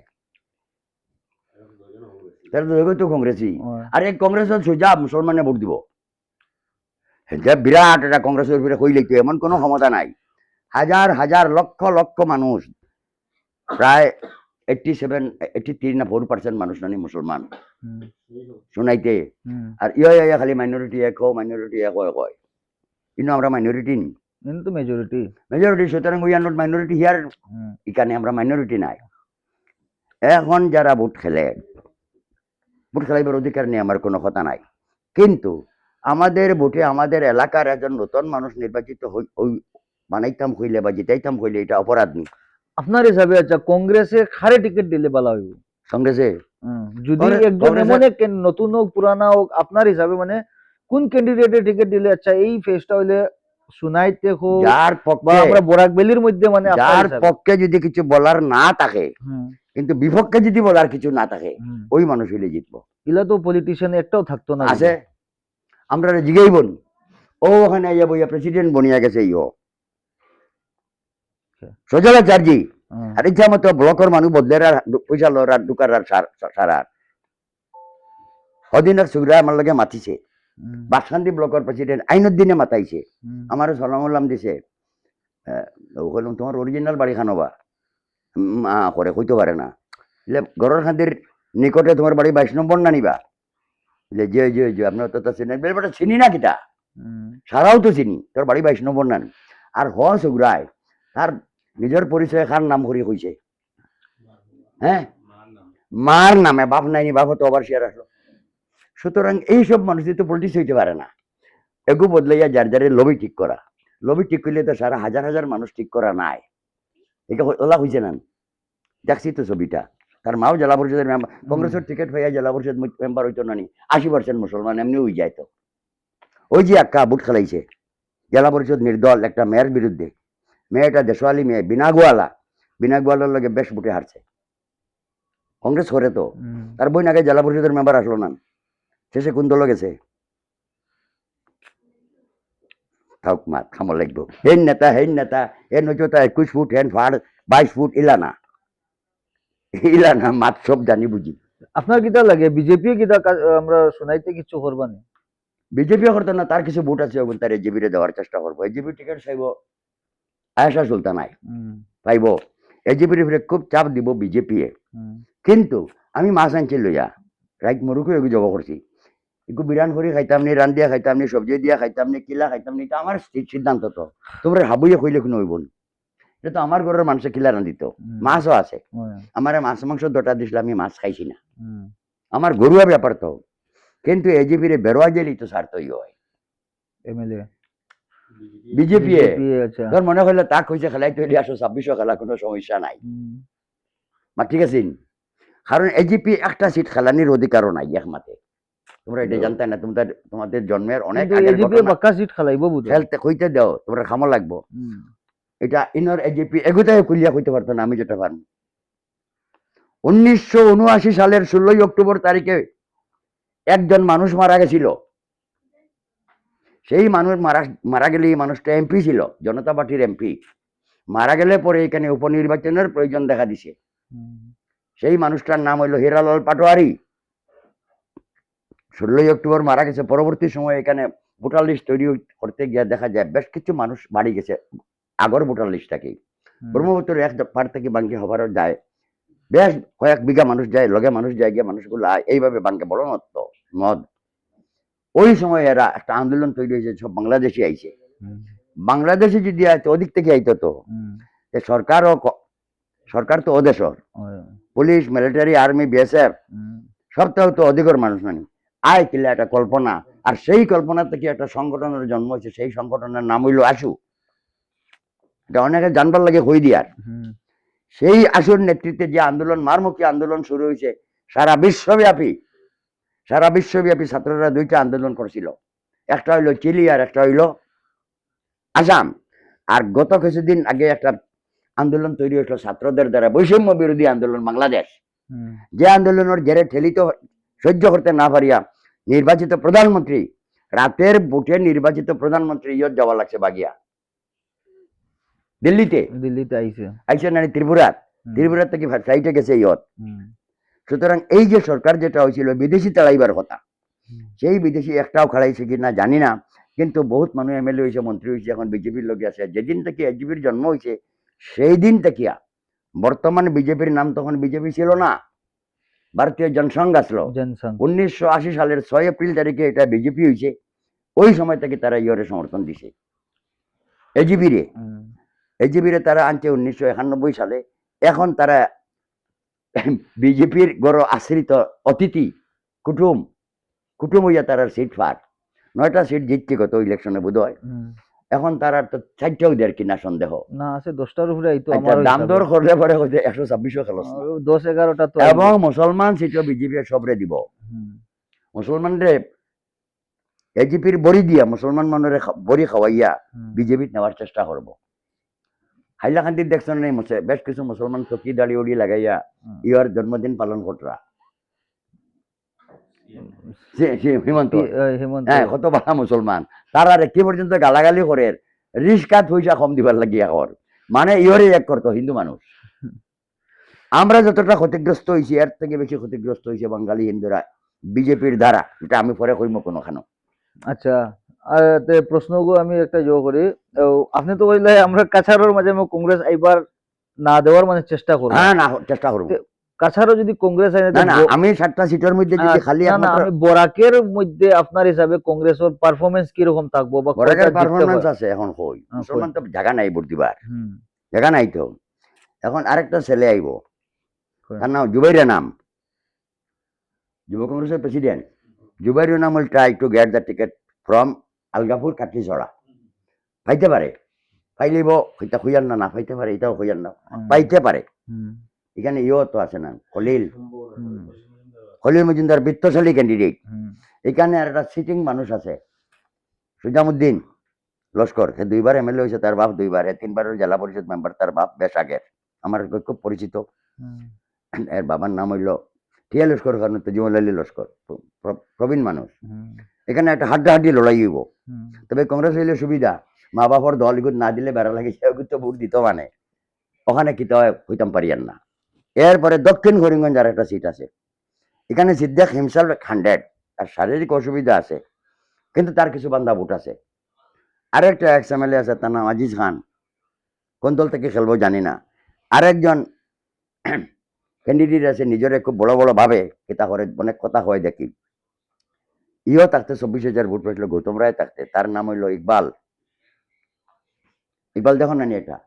তারা তো কংগ্রেসই। ও, আর এই কংগ্রেসের সোজা মুসলমানে ভোট দিব, এটা বিরাট একটা কংগ্রেসের উপরে কই লাগতো, এমন কোনো ক্ষমতা নাই। হাজার হাজার লক্ষ লক্ষ মানুষ, প্রায় 83 না 4% মানুষ নানি মুসলমান হুম, শুনাইতে। হুম, আর ইয়া খালি মাইনরিটি এক মাইনরিটি এক কয়, কিন্তু আমরা মাইনরিটি নি, কিন্তু মেজরিটি। মেজরিটি। সুতরাং we are not minority here, এখানে আমরা মাইনরিটি নাই। এখন যারা ভোট খেলে, ভোট খেলাইবার অধিকার নেই, আমার কোনো কথা নাই, কিন্তু আমাদের ভোটে আমাদের এলাকার একজন নতুন মানুষ নির্বাচিত বানাইতাম হইলে বা জিতাইতাম হইলে এটা অপরাধ নেই। আপনার হিসাবে আচ্ছা, কংগ্রেসে খারে টিকিট দিলে ভালো হইব? কংগ্রেসে যদি একজন এমন এক নতুন হোক পুরানা হোক, আপনার হিসাবে মানে কোন ক্যান্ডিডেটের টিকিট দিলে আচ্ছা এই ফেসটা হইলে সুনাইতে হোক যার বা পক্ষে, আমরা বরাক ভ্যালির মধ্যে মানে আপনার যার হিসাবে? পক্ষে যদি কিছু বলার না থাকে, হুম, কিন্তু বিপক্ষে যদি বলার কিছু না থাকে, হুম। ওই মানুষ হইলে জিতবো। এগুলা তো পলিটিশিয়ান একটাও থাকতো না আছে, আমরা জিগাই বন, ও ওখানে আইয়া বইয়া প্রেসিডেন্ট বনিয়া গেছে ইও সজলা চার্জি, আর ইচ্ছা মতো ব্লকের মানুষ বদলের আর পয়সা লর আর ঢুকার আর সারার হদিন আর সুগ্রা আমার লগে মাতিছে, বাসকান্দি ব্লকের প্রেসিডেন্ট আইনের দিনে মাতাইছে, আমারও সালাম দিছে, বললাম তোমার অরিজিনাল বাড়ি খানোবা মা করে হইতে পারে না, ঘরের খান্দির নিকটে তোমার বাড়ি 22 নম্বর না নিবা, যে যে যে আপনার তো চিনেন, বেটা চিনি না কিটা, সারাও তো চিনি, তোর বাড়ি 22 নম্বর নান। আর হ সুগ্রায় তার নিজের পরিচয় কার নাম করি কইছে, হ্যাঁ, মার নামে, বাপ নাইনি, বাপ তো আবার শেয়ার আসলো। সুতরাং এইসব মানুষ তো পলিটিক্স হইতে পারে না, এগু বদলাইয়া যার যারে লবি ঠিক করা, লবি ঠিক করলে তো সারা হাজার হাজার মানুষ ঠিক করা নাই, এটা ওলা হয়েছে না, দেখছি তো ছবিটা, তার মাও জেলা পরিষদের মেম্বার, কংগ্রেসের টিকিট পাইয়া জেলা পরিষদ মেম্বার হইতো না, 80% মুসলমান, এমনি হয়ে যায় তো। ওই যে একা বুট খেলাইছে জেলা পরিষদ নির্দল একটা মেয়ের বিরুদ্ধে, মেয়েটা দেশওয়ালি মেয়ে, বিনা গোয়ালার লগে বেশ বুটে হারছে, কংগ্রেস করে তো তার বই আগে জেলা পরিষদের মেম্বার আসলো না শেষে কোন দল গেছে থাক মা খামো লাগবো হেন নেতা এ নচতা 21 ফুট হেন ফাড় 22 ফুট ইলানা মাত সব জানি বুঝি আপনার কিটা লাগে বিজেপি কিটা আমরা শুনাইতে কিছু করবা নি বিজেপি করতো না তার কিছু ভোট আছে তার এজিবিরে দেওয়ার চেষ্টা করবো এজিবি টিকিট চাইব আয়েশা সুলতানাই পাইব এজিবির উপরে খুব চাপ দিব বিজেপি কিন্তু আমি মাছ আনছি লইয়া রাইট মরুকে এগু জব করছি একটু বিরান করে খাইতাম নি রান দিয়া খাইতাম নি সবজি দিয়া খাইতাম নি কিলা খাইতাম নি এটা আমার সিদ্ধান্ত তো তোমরা হাবুইয়া কইলে কোনো হইব না এটা তো আমার ঘরের মানুষে কিলা রান্ধিত মাছও আছে আমার মাছ মাংস দটা দিছিল আমি মাছ খাইছি না আমার গরুয়া ব্যাপার তো কিন্তু এজিপিরে বেরোয়া গেলেই তো স্বার্থই হয় এমএলএ বিজেপি আচ্ছা তোর মনে হইলে তাক হয়েছে খেলাই তৈরি আসো 2600 খেলা কোনো সমস্যা নাই মা ঠিক আছে কারণ এজিপি একটা সিট খেলানির অধিকারও নাই একমাত্র তোমরা এটা জানতে না তোমাদের জন্মের অনেক আগের এজিপি বাক্কা সিট খেলাইবো বুঝো খেলতে কইতে দাও তোমরা খামো লাগবো এটা ইনর এজিপি এগুতাই কুলিয়া কইতে পারতো না আমি যেটা পারবো 1979 সালের 16 অক্টোবর তারিখে একজন মানুষ মারা গেছিল সেই মানুষ মারা গেলে এই মানুষটা এমপি ছিল জনতা পার্টির এমপি মারা গেলে পরে এখানে উপনির্বাচনের প্রয়োজন দেখা দিছে সেই মানুষটার নাম হইল হীরালাল পাটোয়ারি 16 অক্টোবর মারা গেছে পরবর্তী সময় এখানে ভোটার লিস্ট তৈরি করতে গিয়ে দেখা যায় বেশ কিছু মানুষ বাড়ি গেছে আগর ভোটার লিস্টটাকে ব্রহ্মপুত্র এক পার থেকে বাঙ্গি হবার যায় বেশ কয়েক বিঘা মানুষ যায় লগে মানুষ যায় গিয়ে মানুষগুলো এইভাবে বাঙ্গে বড় মদ ওই সময় এরা একটা আন্দোলন তৈরি হয়েছে সব বাংলাদেশি আইছে বাংলাদেশে যদি আইতো ওদিক থেকে আইতো তো সরকার তো ওদেশর পুলিশ মিলিটারি আর্মি বিএসএফ সবটাও তো অধিকর মানুষ নানি আয় কিলা একটা কল্পনা আর সেই কল্পনা থেকে একটা সংগঠনের জন্ম হয়েছে সেই সংগঠনের নাম হইল আশু এটা অনেকে জানবার লাগে হই দিয়ার সেই আশুর নেতৃত্বে যে আন্দোলন মারমুখী আন্দোলন শুরু হয়েছে সারা বিশ্বব্যাপী ছাত্ররা দুইটা আন্দোলন করছিল একটা হইলো চিলি আর একটা হইলো আসাম আর গত কিছুদিন আগে একটা আন্দোলন তৈরি হয়েছিল ছাত্রদের দ্বারা বৈষম্য বিরোধী আন্দোলন বাংলাদেশ যে আন্দোলনের জেরে ঠেলিত সহ্য করতে না পারিয়া নির্বাচিত প্রধানমন্ত্রী রাতের ভোটে নির্বাচিত প্রধানমন্ত্রী ইয়ত যাওয়া লাগছে বাগিয়া দিল্লিতে আইসে নানি ত্রিপুরা থেকে ফ্লাইটে গেছে ইয়ত সুতরাং এই যে সরকার যেটা হয়েছিল বিদেশি তাড়াইবার কথা সেই বিদেশি একটাও খাড়াইছে কিনা জানি না কিন্তু বহুত মানুষ এমএলএ হয়েছে মন্ত্রী হয়েছে এখন বিজেপির লোকে আছে যেদিন থেকে এজিপির জন্ম হয়েছে সেই দিন থেকে বর্তমান বিজেপির নাম তখন বিজেপি ছিল না ভারতীয় জনসংঘ আসলো 1980 সালের 6 এপ্রিল তারিখে এটা বিজেপি হয়েছে ওই সময় থেকে তারা ইয়রে সমর্থন দিছে এজিপিরে তারা আনছে 1991 সালে এখন তারা বিজেপির গড় আশ্রিত অতিথি কুটুম হইয়া তারা সিট পার 9টা সিট জিতছে গত ইলেকশনে বোধ হয় এখন তারা তো 4টাও দেয় কিনা সন্দেহ না আছে 10টার উপরে আইতো আমার দাম দর করলে পরে 126 খেলো 10-11টা তো এবং মুসলমান সিটও বিজেপি সবরে দিব মুসলমানরে এজিপির বড়ি দিয়া মুসলমান মানুষের বড়ি খাওয়াইয়া বিজেপি নেওয়ার চেষ্টা করবো হাইলাকান্দির দেখছেন নেই বেশ কিছু মুসলমান চকি দাড়ি উড়ি লাগাইয়া ইয়ার জন্মদিন পালন করতরা হিমন্ত হ্যাঁ কত বালা মুসলমান তারা কি পর্যন্ত গালাগালি করে রিস্কা পয়সা কম দিবার লাগিয়া কর মানে ইয়রে এক করতো হিন্দু মানুষ আমরা যতটা ক্ষতিগ্রস্ত হয়েছি এর থেকে বেশি ক্ষতিগ্রস্ত হয়েছে বাঙালি হিন্দুরা বিজেপির দ্বারা এটা আমি পরে কইম কোনোখানো আচ্ছা আর প্রশ্নগো আমি একটা যোগ করি আপনি তো বললে আমরা কাছাড়ের মাঝে কংগ্রেস এইবার না দেওয়ার মানে চেষ্টা করব হ্যাঁ না চেষ্টা করব কাছাড়ও যদি কংগ্রেস আইনে না না আমি 7টা সিটের মধ্যে যদি খালি না আমি বরাকের মধ্যে আপনার হিসাবে কংগ্রেসের পারফরম্যান্স কি রকম থাকবো বা বরাকের পারফরম্যান্স আছে এখন কই মুসলমান তো জায়গা নাই ভোট দিবার জায়গা নাই তো এখন আরেকটা ছেলে আইব তার নাম জুবাইরের নাম যুব কংগ্রেসের প্রেসিডেন্ট জুবাইরের নাম will try to get the ticket from Algapur Katlichhara পাইতে পারে পাইলেব এটা হইয়ার না পাইতে পারে এটাও হইয়ার না পাইতে পারে এখানে ইও তো আছে না খলিল মজুমদার বৃত্তশালী ক্যান্ডিডেট এখানে আর একটা সিটিং মানুষ আছে সুজামুদ্দিন লস্কর সে 2বার এমএলএ হয়েছে তার বাপ 2বার 3বারের জেলা পরিষদ মেম্বার তার বাপ বেশ আগের আমার খুব পরিচিত এর বাবার নাম হইল টিয়া লস্কর কারণ তজিমুল আলী লস্কর, প্রবীণ মানুষ। এখানে একটা হাড্ডাহাড্ডি লড়াই হইব। তবে কংগ্রেস হইলে সুবিধা, মা বাবার দল এগুলো না দিলে বেড়া লাগে, সে তো ভোট দিত মানে ওখানে কি তো হইতাম পারিয়ান না। এরপরে দক্ষিণ করিমগঞ্জ আর একটা সিট আছে, এখানে সিদ্দিক হিমসাল 100, আর শারীরিক অসুবিধা আছে, কিন্তু তার কিছু বান্ধা ভোট আছে। আরেকটা এক্স এমএলএ আছে, তার নাম আজিজ খান, কোন দল থেকে খেলবো জানি না। আরেকজন ক্যান্ডিডেট আছে, নিজের খুব বড় বড় ভাবে এটা করে, অনেক কথা হয় দেখি। ইও থাকতে 24,000 ভোট পেয়েছিল, গৌতম রায় থাকতে, তার নাম হইল ইকবাল। ইকবাল দেখো না নি, এটা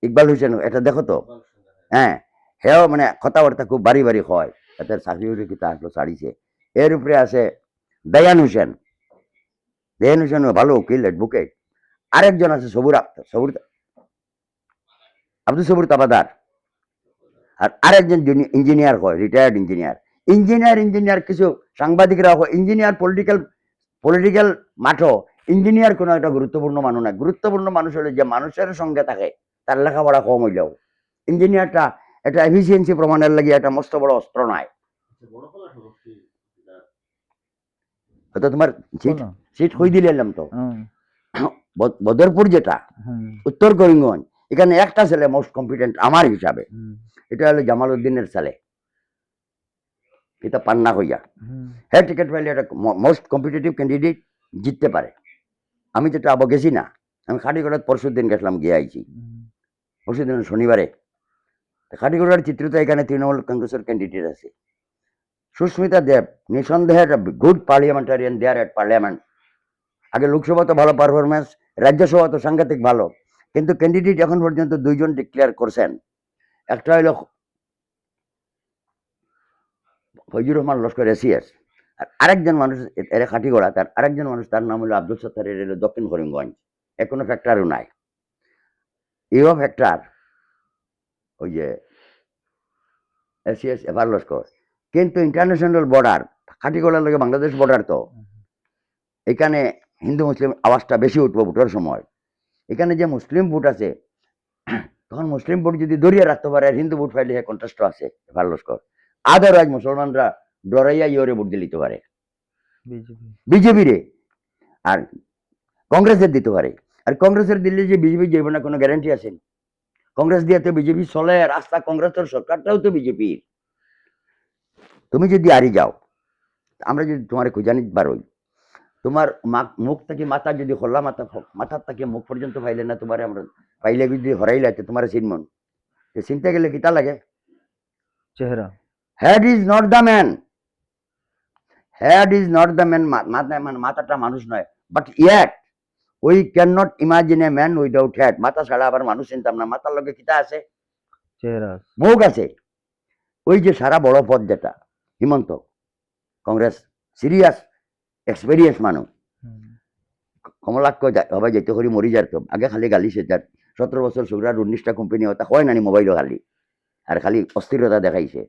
ইকবাল হোসেন, এটা দেখো তো। হ্যাঁ, হেও মানে কথাবার্তা খুব বাড়ি বাড়ি হয়, তাদের চাকরি উঠে কিতা আসলো ছাড়িছে। এর উপরে আছে দয়ান হোসেন, দয়ান হোসেন ভালো উকিল, অ্যাডভোকেট। আরেকজন আছে সবুর আক্তার, আব্দুল সবুর তাবাদার। আর আরেকজন ইঞ্জিনিয়ার হয়, রিটায়ার্ড ইঞ্জিনিয়ার। ইঞ্জিনিয়ার কিছু সাংবাদিকরা হয় ইঞ্জিনিয়ার, পলিটিক্যাল মাঠও ইঞ্জিনিয়ার কোনো একটা গুরুত্বপূর্ণ মানুষ না। গুরুত্বপূর্ণ মানুষ হলে যে মানুষের সঙ্গে থাকে, তার লেখাপড়া কম হইলেও ইঞ্জিনিয়ারটা একটা এফিসিয়েন্সি প্রমাণের লাগে একটা মস্ত বড় অস্ত্র নয়। তো তোমার সিট হই দিলাম তো, বদরপুর যেটা উত্তর করিমগঞ্জ, এখানে একটা ছেলে মোস্ট কম্পিটেন্ট আমার হিসাবে, এটা হলো জামাল উদ্দিনের ছেলে, এটা পান্না হইয়া। হ্যাঁ, টিকিট পাইলে একটা মোস্ট কম্পিটিটিভ ক্যান্ডিডেট জিততে পারে। আমি যেটা আবো গেছি না, আমি খাটিগড়াত পরশুর দিন গেছিলাম, গিয়ে আইছি পরশু দিন শনিবারে। খাটিগড়ার চিত্রিত এখানে তৃণমূল কংগ্রেসের ক্যান্ডিডেট আছে সুস্মিতা দেব, নিঃসন্দেহে গুড পার্লিয়ামেন্টারিয়ান দেয়ার এট পার্লামেন্ট। আগে লোকসভা তো ভালো পারফরমেন্স, রাজ্যসভা তো সাংঘাতিক ভালো, কিন্তু ক্যান্ডিডেট এখন পর্যন্ত 2 জন ডিক্লেয়ার করছেন। একটা হইল ফজলুর রহমান লস্কর এসিএস, আর আরেকজন মানুষ এরা খাটিগড়া, তার আরেকজন মানুষ, তার নাম হলো আব্দুল সত্তার, এর দক্ষিণ করিমগঞ্জ। এখনো ফ্যাক্টরও নাই, ইও ফ্যাক্টর ওই যে এসিএস এভার লস্কর। কিন্তু ইন্টারন্যাশনাল বর্ডার, খাটিগড়ার লগে বাংলাদেশ বর্ডার, তো এখানে হিন্দু মুসলিম আওয়াজটা বেশি উঠবো ভোটের সময়। এখানে যে মুসলিম ভোট আছে, তখন মুসলিম ভোট যদি দরিয়ে রাখতে পারে, আর হিন্দু ভোট পাইলে কন্টেস্ট আছে এভার লস্কর। আদারওয়াইজ মুসলমানরা ডরাইয়া ইয়োরে ভোট দিতে পারে বিজেপি রে, আর কংগ্রেসের দিতে পারে। আর কংগ্রেসের দিল্লি যে বিজেপি যাইব না, কোনো গ্যারান্টি আছে? কংগ্রেস দিয়ে তো বিজেপি চলে, রাস্তা কংগ্রেসের, সরকারটাও তো বিজেপির। তুমি যদি হারি যাও, আমরা যদি তোমার খুঁজানি বারোই, তোমার মুখ থেকে মাথা যদি খোলা, মাথার থেকে মুখ পর্যন্ত পাইলে না, তোমার আমরা পাইলে যদি হরাইলে তোমার চিনমন, চিনতে গেলে কিতা লাগে? চেহারা। Head is not the man, head is not the man, মাথাটা মানুষ নয়। But yet we can not imagine a man without head. মাথা ছাড়া আবার মানুষ চিনতাম না। মাথার লগে কিতা আছে? চেহারা, মুখ আছে। ওই যে সারা বড় পদ যেটা হিমন্ত, কংগ্রেস সিরিয়াস এক্সপেরিয়েন্স মানুষ, কমলাক্ষ হবে যেতে করি মরি যার, তো আগে খালি গালিছে, যার 17 বছর সুরার 19টা কোম্পানি হতা হয় নানি মোবাইলও খালি, আর খালি অস্থিরতা দেখাইছে।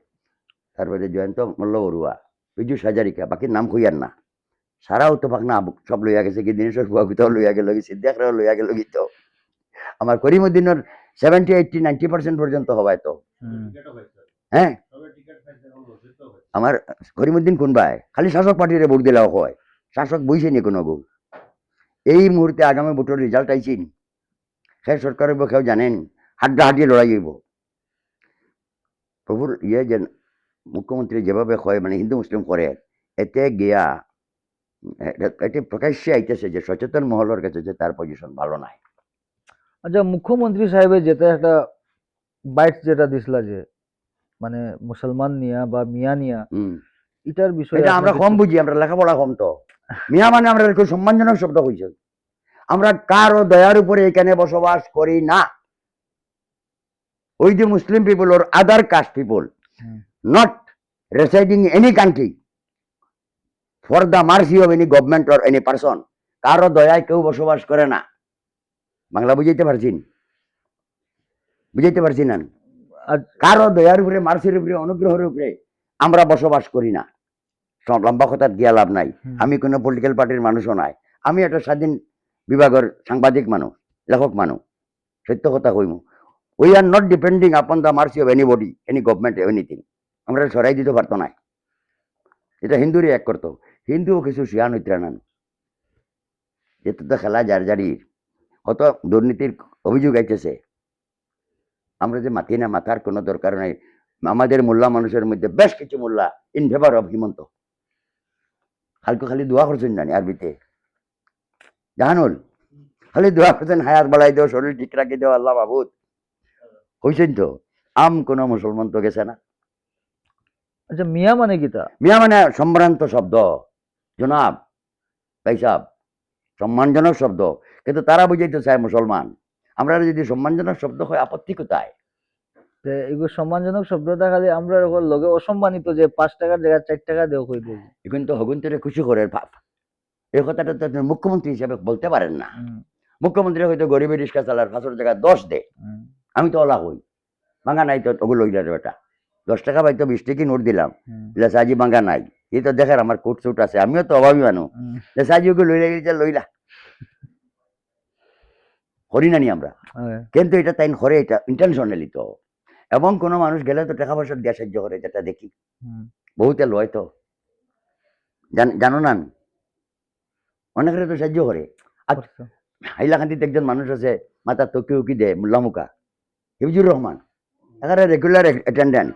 তারপরে জয়ন্ত মল্ল বড়ুয়া, পীযুষ হাজারিকা, বাকির নাম কইয়ার না, সারাও তো পাক না সব লইয়া গেছে, কি দিনেশ্বর বুয়াগুতাও লইয়া গেল, সিদ্দিকরাও লইয়া গেল, তো আমার করিমউদ্দিনের 70, 80, 90% পর্যন্ত হবায় তো। হ্যাঁ, আমার করিমউদ্দিন কোনবাই খালি শাসক পার্টিরে ভোট দিলেও হয়, শাসক বইছে নি কোনো গো। এই মুহূর্তে আগামী ভোটের রেজাল্ট আইছেন, সে সরকার হইব কেউ জানেন, হাড্ডাহাড্ডি লড়াই হইব। প্রভুর ইয়ে যে মুখ্যমন্ত্রী যেভাবে হয়, মানে হিন্দু মুসলিম করে, এতে গিয়া এটি প্রকাশ্যে আইতেছে যে সচেতন মহলের কাছে যে তার পজিশন ভালো নাই। আচ্ছা, মুখ্যমন্ত্রী সাহেবের যেটা একটা বাইট যেটা দিছিলা যে মানে মুসলমান নিয়া বা মিয়া নিয়া, এটার বিষয়ে এটা আমরা কম বুঝি, আমরা লেখাপড়া কম তো। মিয়া মানে আমরা খুব সম্মানজনক শব্দ কইছে। আমরা কারো দয়ার উপরে এখানে বসবাস করি না। ওই যে মুসলিম people or other caste people not residing in any country for the mercy of any government or any person, কারো দয়ায় কেউ বসবাস করে না। বাংলা বুঝাইতে পারছি? বুঝাইতে পারছি না? কারো দয়ার উপরে, মার্সির উপরে, অনুগ্রহের উপরে আমরা বসবাস করি না। লম্বা কথা দিয়া লাভ নাই। আমি কোনো পলিটিক্যাল পার্টির মানুষও নাই। আমি একটা স্বাধীন বিভাগের সাংবাদিক মানুষ, লেখক মানুষ, সত্য কথা কইমু। We are not depending upon the mercy of anybody, any government, anything. আমরা সরাই দিতে পারতো না। এটা হিন্দুরই এক করতো। হিন্দুও কিছু শিয়ান হইতে নান, যেতে তো খেলা যার যারির হয়তো দুর্নীতির অভিযোগ আইতেছে। আমরা যে মাতি না, মাথার কোনো দরকার নাই। আমাদের মোল্লা মানুষের মধ্যে বেশ কিছু মোল্লা ইন ফেভার অফ হিমন্ত। হালকা খালি দোয়া করছেন জানি আরবিতে জাহানুল, খালি দোয়া করছেন হায়াত বাড়াই দেও, শরীর ঠিক রাখি দেও আল্লাহ মাবুদ, হয়েছেন তো। কোনো মুসলমান তো গেছে না। আচ্ছা, মিয়া মানে কিতা? মিয়া মানে সম্ভ্রান্ত শব্দ, জনাব, ভাইসাব, সম্মানজনক শব্দ। কিন্তু তারা বুঝাইতে চায় মুসলমান। আমরা যদি সম্মানজনক শব্দ হয়, আপত্তি কোথায়? এগুলো সম্মানজনক শব্দটা খালি আমরা লগে অসম্মানিত যে 5 টাকার জায়গায় 4 টাকা দেও কই দেই। এখন তো হগুন্তরে খুশি করে ভাব। এই কথাটা তো আপনি মুখ্যমন্ত্রী হিসাবে বলতে পারেন না। মুখ্যমন্ত্রী হয়তো গরিবের রিক্সা চালার 500 জায়গায় 10 দে, আমি তো অলা হই ভাঙা নাই তো ওগুলো লইলার বেটা 10 টাকা পাইতো 20 টাকি নোট দিলাম, সাজি ভাঙা নাই। এই তো দেখার আমার কোট সুট আছে, আমিও তো অভাবী মানুষ। সাজি ওকে লইলা গেছে লইলা করি নানি আমরা, কিন্তু এটা তাই করে, এটা ইন্টেনশনালি তো। এবং কোনো মানুষ গেলে তো টাকা পয়সা দিয়ে সাহায্য করে, যেটা দেখি বহুতে লয় তো, জানো না, অনেকের তো সাহায্য করে। আর হাইলাকান্দিতে একজন মানুষ আছে, মাথা তকি উকি দেয়, মোল্লামুকা, হিফজুর রহমান, এখানে regular attendant,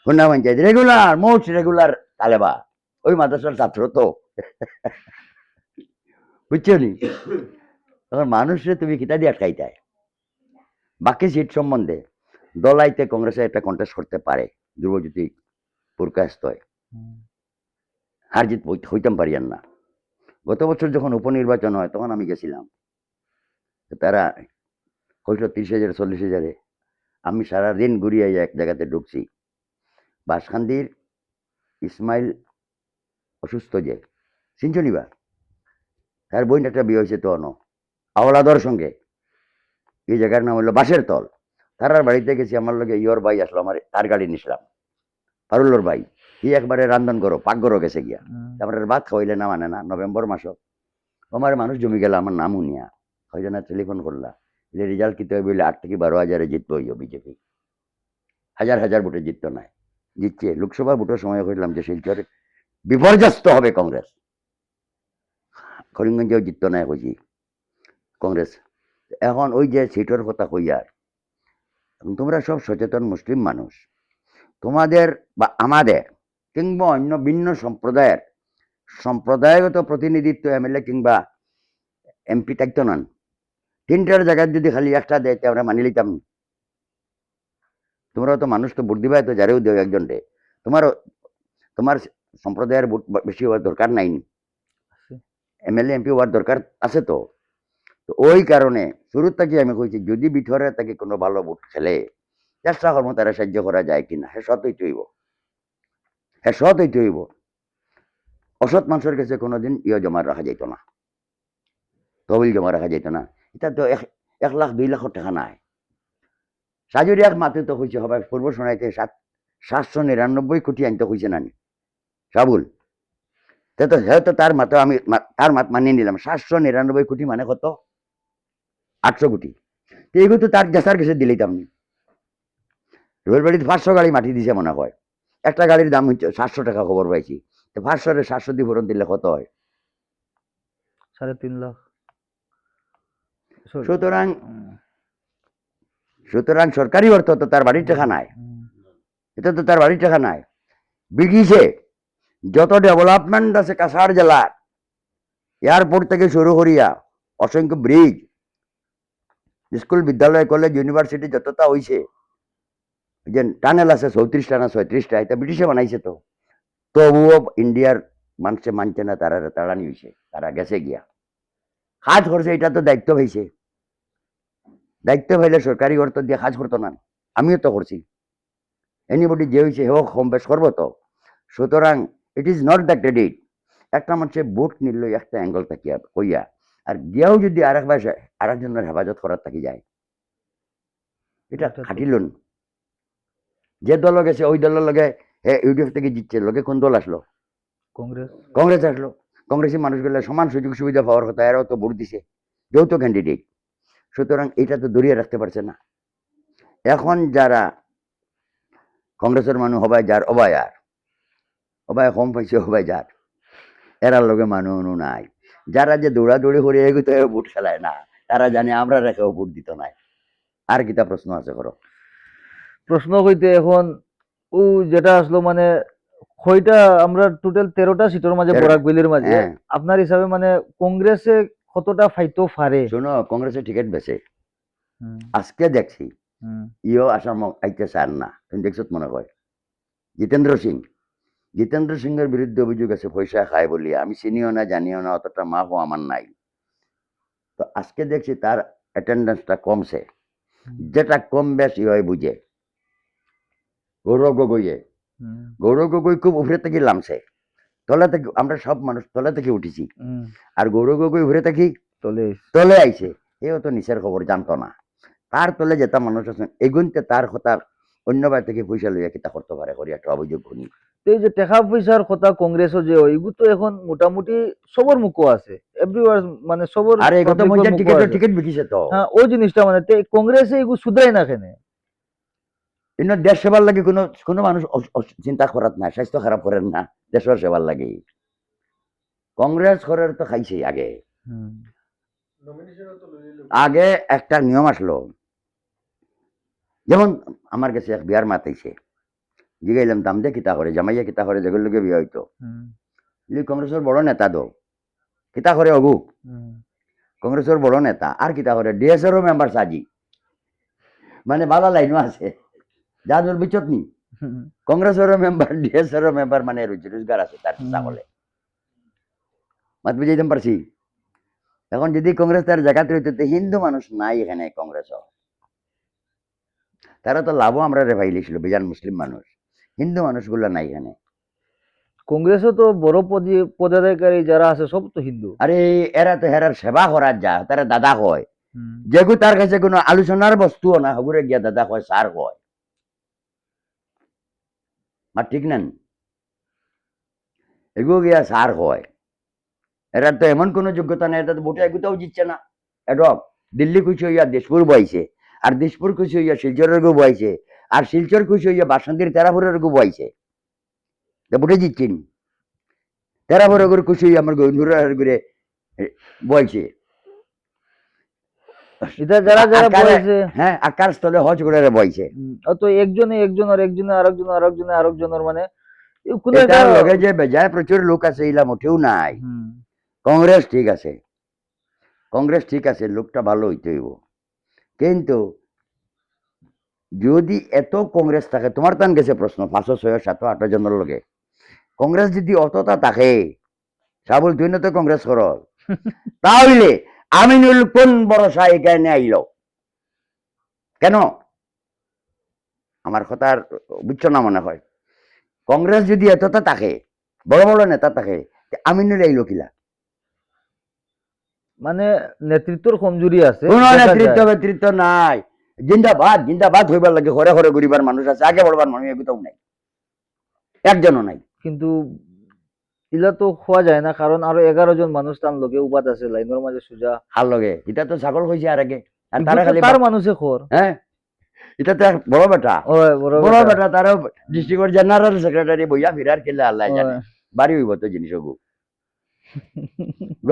Khulna panchayat regular, most regular তালেবা, ওই মাদ্রাসার ছাত্র তো। বুঝছো নি? তখন মানুষে তুমি কিতা দিয়ে আটকাইতায়। বাকি সিট সম্বন্ধে দলাইতে কংগ্রেসে একটা কন্টেস্ট করতে পারে, ধ্রুবজ্যোতি পুরকাস্ত হয়, হার জিত হইতাম পারিয়ান না। গত বছর যখন উপনির্বাচন হয় তখন আমি গেছিলাম, তারা কইল 30,000 40,000-এ। আমি সারাদিন ঘুরিয়ে এক জায়গাতে ঢুকছি, বাসখান্দির ইসমাইল অসুস্থ যে সিনচনিবা, তার বোন একটা বিয়ে হয়েছে তো আওলাদর সঙ্গে, এই জায়গার নাম হলো বাঁশের তল। তার বাড়িতে গেছি, আমার লগে ইয়র ভাই আসলো, আমার তার গাড়ি নিছিলাম, পারুল্লোর ভাই, ই একবারে রান্ধন করো পাকঘরও গেছে গিয়া, আমার ভাত খাওয়াইলে না মানে না, নভেম্বর মাসও আমার মানুষ জমি গেল, আমার নাম উনিয়া হয় না, টেলিফোন করলা যে রেজাল্ট কিতে হবে বলে 8 থেকে 12,000-এ জিতবো বিজেপি, হাজার হাজার ভোটে জিততো নাই, জিতছে। লোকসভা ভোটের সময় কইলাম যে শিলচরে বিপর্যস্ত হবে কংগ্রেস, করিমগঞ্জেও জিততো না কইছি কংগ্রেস। এখন ওই যে সিটের কথা কইয়ার, তোমরা সব সচেতন মুসলিম মানুষ, তোমাদের বা আমাদের কিংবা অন্য ভিন্ন সম্প্রদায়গত প্রতিনিধিত্ব এমএলএ কিংবা এমপি থাকতো না। 3টার জায়গায় যদি খালি একটা দেয় আমরা মানি লিতাম। তোমরা তো মানুষ তো ভোট দিবাই তো, যারেও দেও একজন রে, তোমার সম্প্রদায়ের ভোট বেশি হওয়ার দরকার নাই, এমএলএ এমপি হওয়ার দরকার আছে তো। ওই কারণে শুরুর থেকে আমি কইছি, যদি ভিতরে তাকে কোনো ভালো ভোট খেলে, চেষ্টা করবো তারা সাহায্য করা যায় কিনা। হ্যাঁ, সৎ হইতে হইব, হ্যাঁ সৎ হইতে হইব। অসৎ মানুষের কাছে কোনোদিন জমা রাখা যেত না, তহবিল জমা রাখা যেত না। এটা তো 1 লাখ 2 লাখ টাকা নাই। সাজুরি এক মাত্র তো হয়েছে হবে পূর্ব শোনাইতে 799 কোটি আনতে হয়েছে নানি সাবুল, তো হয়তো তার মাত্র আমি তার মাত মানিয়ে নিলাম। 799 কোটি মানে কত? 800 কোটি। তো এগুলো তো তার দেশার কাছে দিলেই তেমনি। রোয়ের বাড়িতে 500 গাড়ি মাটি দিছে মনে হয়, একটা গাড়ির দাম হচ্ছে 700 টাকা, খবর পাইছি। তো 500-এ 700 দিয়ে ভরণ দিলে কত হয়? 3.5 লাখ। সুতরাং সরকারি অর্থ তো তার বাড়ির টাকা নাই, এটা তো তার বাড়ির টাকা নাই। ব্রিটিশে যত ডেভেলপমেন্ট আছে কাছাড় জেলার, এয়ারপোর্ট থেকে শুরু করিয়া অসংখ্য ব্রিজ, স্কুল, বিদ্যালয়, কলেজ, ইউনিভার্সিটি যতটা হয়েছে, যে টানেল আছে 34টা না 36টা, এটা ব্রিটিশে বানাইছে তো। তবুও ইন্ডিয়ার মানুষে মানছে না, তারা তাড়ানি হয়েছে, তারা গেছে গিয়া কাজ করছে। এটা তো দায়িত্ব হয়েছে, দায়িত্ব হইলে সরকারি অর্থ দিয়ে কাজ করতো না। আমিও তো করছি, এনিবডি যে হয়েছে হোক কম বেশ করবো তো। সুতরাং it is not the credit. একটা মানুষের ভোট নিল একটা অ্যাঙ্গল থাকিয়া কইয়া, আর গিয়াও যদি আরেকজনের হেফাজত করার থাকি যায়, এটা খাটিল। যে দল গেছে ওই দলের লগে ইউডিএফ থেকে জিতছে, লগে কোন দল আসলো? কংগ্রেস আসলো। কংগ্রেসি মানুষগুলো সমান সুযোগ সুবিধা পাওয়ার কথা, এরাও তো ভোট দিছে, যৌথ ক্যান্ডিডেট। সুতরাং এটা তো দূরিয়ে রাখতে পারছে না। এখন যারা কংগ্রেসের মানুষ হবাই যার অবাই কম পাইছে হবাই যার এরার লগে মানুষ নাই, যারা যে দৌড়াদৌড়ি করে এগুতো ভোট খেলায় না, তারা জানে আমরা রেখেও ভোট দিত নাই। আর কিতা প্রশ্ন আছে করো? প্রশ্ন কইতে এখন ও যেটা আসলো মানে কয়টা আমরা টোটাল 13টা সিটের মাঝে 13 বরাক ভ্যালির মাঝে হ্যাঁ আপনার হিসাবে মানে কংগ্রেসে কতটা ফাইতো পারে? শোনো, কংগ্রেসের টিকিট বেছে হুম, আজকে দেখছি হুম, ইও আসাম আইতে চান না, তুমি দেখছো মনে হয় জিতেন্দ্র সিংয়ের বিরুদ্ধে অভিযোগ আছে পয়সা খায় বলি, আমি চিনিও না জানিও না, অতটা মাপও আমার নাই। তো আজকে দেখছি তার অ্যাটেন্ডেন্সটা কমছে, হুম, যেটা কম বেশি হয় বুঝে। গৌরব গগৈয়ে হুম, গৌরব গগৈ খুব উপরে থেকে নামছে, তলা থেকে আমরা সব মানুষ তলা থেকে উঠেছি, হুম, আর গৌরব গগৈ উপরে থেকে চলে তলে আইছে। এও তো নিচের খবর জানতো না, তার তলে যেটা মানুষ আছেন এগুনতে তার কথা অন্য বাড়ি থেকে পয়সা লইয়া কিতা করতে পারে করি একটা অভিযোগ শুনি। তো এই যে টাকা পয়সার কথা কংগ্রেসও যে ওইগু তো এখন মোটামুটি সবর মুখও আছে, এভরিওয়ার মানে সবর আর এই কথা পাবলিকর মধ্যে মুখও আছে। টিকিট বিকিছে তো। হ্যাঁ ওই জিনিসটা মানে কংগ্রেসে এগু শুধরাই না কেনে? কিন্তু দেশ সেবার লাগে কোনো কোনো মানুষ চিন্তা করার না, স্বাস্থ্য খারাপ করেন না, দেশের সেবার লাগে। কংগ্রেস করার তো খাইছে আগে। হুম, আগে একটা নিয়ম আসলো, যেমন আমার কাছে এক বিয়ার মাতাইছে, জিগাইলাম দাম দিয়ে কিতা করে জামাইয়া কিতা করে, যেগুলো লোকে বিয়ে হইতো হুম, কংগ্রেসের বড় নেতা দো কিতা করে অগু, হুম, কংগ্রেসের বড় নেতা আর কিতা করে ডিএসএরও মেম্বার সাজি, মানে বালা লাইনও আছে যার বিচত নি, হুম, কংগ্রেসেরও মেম্বার ডিএসএরও মেম্বার, মানে রোজগার আছে তার হুম। সকলে। মাত বুঝাইতে পারছি? এখন যদি কংগ্রেস তার জায়গাতে হইতো, তো হিন্দু মানুষ নাই এখানে কংগ্রেস, তারা তো লাভও আমরা রে পাইলেছিল বেজান মুসলিম মানুষ, হিন্দু মানুষগুলো নাই এখানে। কংগ্রেসও তো বড় পদাধিকারী যারা আছে সব তো হিন্দু। আরে এরা তো হেরার সেবা করার যা, তারা দাদা কয়, হুম, যেগু তার কাছে কোনো আলোচনার বস্তুও না, হগুরে গিয়া দাদা কয় সার কয়, মা ঠিক নেন, এগু গিয়া সার কয়। এরা তো এমন কোনো যোগ্যতা নেই, এটা তো ভোটে এগুতাও জিতছে না। এডক দিল্লি খুশি হইয়া দিসপুর বইছে, আর দিসপুর খুশি হইয়া শিলচরের গু বইছে, আর শিলচর খুশি হইয়া বাসন্তীর তেরাপুরের গু বইছে, ভোটে জিতছেন। তেরাপুরের গুড় খুশি হইয়া আমার গৌরুর ঘুরে বইছে। এটা যারা যারা বলেছে হ্যাঁ আকার স্থলে হজ করে বইছে। তো একজনে একজন আর একজনে আরেকজনে আরেকজনে আরেকজনের মানে কোনো একটা এটার লগে যে বেজায় প্রচুর লোক আছে ইলা মোটেও নাই। হুম, কংগ্রেস ঠিক আছে, কংগ্রেস ঠিক আছে, লোকটা ভালো হইতে হইব, কিন্তু যদি এত কংগ্রেস থাকে, তোমার তান গেছে প্রশ্ন 500 600 700 800 জনের লগে, কংগ্রেস যদি অতটা থাকে, সাবল তুই না তো কংগ্রেস কর, তাহলে আমিনুল কোন ভরসা এখানে আইল কেন? আমার কথা বুঝছো না মনে হয়? কংগ্রেস যদি এতটা থাকে, বড় বড় নেতা থাকে, আমিনুল আইল কিলা? মানে নেতৃত্বর কমজোরি আছে কোন দেখা নেতৃত্ব যায়। নেতৃত্ব নাই, জিন্দাবাদ জিন্দাবাদ হইবার লাগে, ঘরে ঘরে গরিবার মানুষ আছে, আগে বড়বার মানুষ এগুতাও নাই, একজনও নাই। কিন্তু ইলা তো খোয়া যায় না, কারণ আরো 11 জন মানুষ তার লগে উপাত আছে লাইনের মাঝে সুজা। হার লগে এটা তো ছাগল হয়েছে আর আগে, আর ইগু তারা তো খালি তার মানুষে খোর। হ্যাঁ, এটা তো এক বড় বেটা, ওই বড় বড় বেটা। বেটা তারা ডিস্ট্রিক্ট জেনারেল সেক্রেটারি বইয়া ফিরার খেলে আল্লাহ জানে, ওই। বাড়ি হইব তো জিনিস ওগু,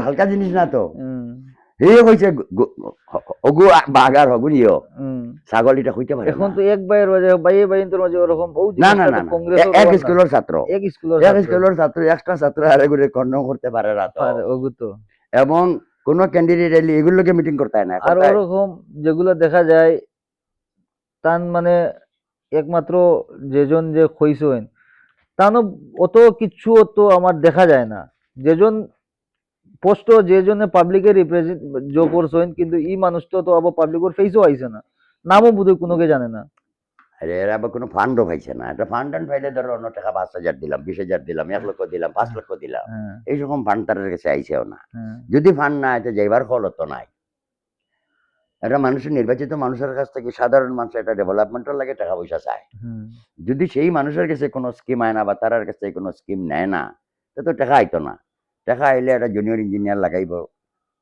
হালকা জিনিস না তো। হুম, হে কইছে ওগু বাগার হগুন ইয় হুম। ছাগল এটা হইতে পারে এখন না। তো এক ভাইয়ের মাঝে বাইয়ের মাঝে ওরকম ও না না জিনিসটা না তো না, কংগ্রেসও এক রোয়ান না। স্কুলের ছাত্র, এক স্কুলের এক ছাত্র স্কুলের ছাত্র একটা ছাত্র আর এগুলো কন্ডম করতে পারে না তো। পারে ওগু তো। এবং কোন ক্যান্ডিডেট এলি এগুলোকে মিটিং করতে হয় না, আর করতে হয়? ওরকম যেগুলো দেখা যায় তান মানে একমাত্র যেজন যে খইসইন তানো অত কিচ্ছু তো আমার দেখা যায় না। যেজন পোস্ট যেজনে পাবলিকে রিপ্রেজেন্ট জো করছেন কিন্তু ই মানুষটা তো আবার পাবলিকের ফেসও আইছে না, নামও বোধহয় কোনোকে জানে না। আরে এরা আবার কোনো ফান্ডও পাইছে না, একটা ফান্ড টান্ড পাইলে ধরো অন্য টাকা 5,000 দিলাম, 20,000 দিলাম, 1 লক্ষ দিলাম, 5 লক্ষ দিলাম, হ্যাঁ, এইরকম ফান্ড তার কাছে আইছেও না। হ্যাঁ, যদি ফান্ড না আছে যাইবার ফল তো নাই। এটা মানুষের নির্বাচিত মানুষের কাছ থেকে সাধারণ মানুষ এটা ডেভেলপমেন্টের লাগে টাকা পয়সা চায়, হুম। যদি সেই মানুষের কাছে কোনো স্কিম আয় না বা তার কাছে কোনো স্কিম নেয় না, তো টাকা আইতো না। টাকা আইলে একটা জুনিয়র ইঞ্জিনিয়ার লাগাইব,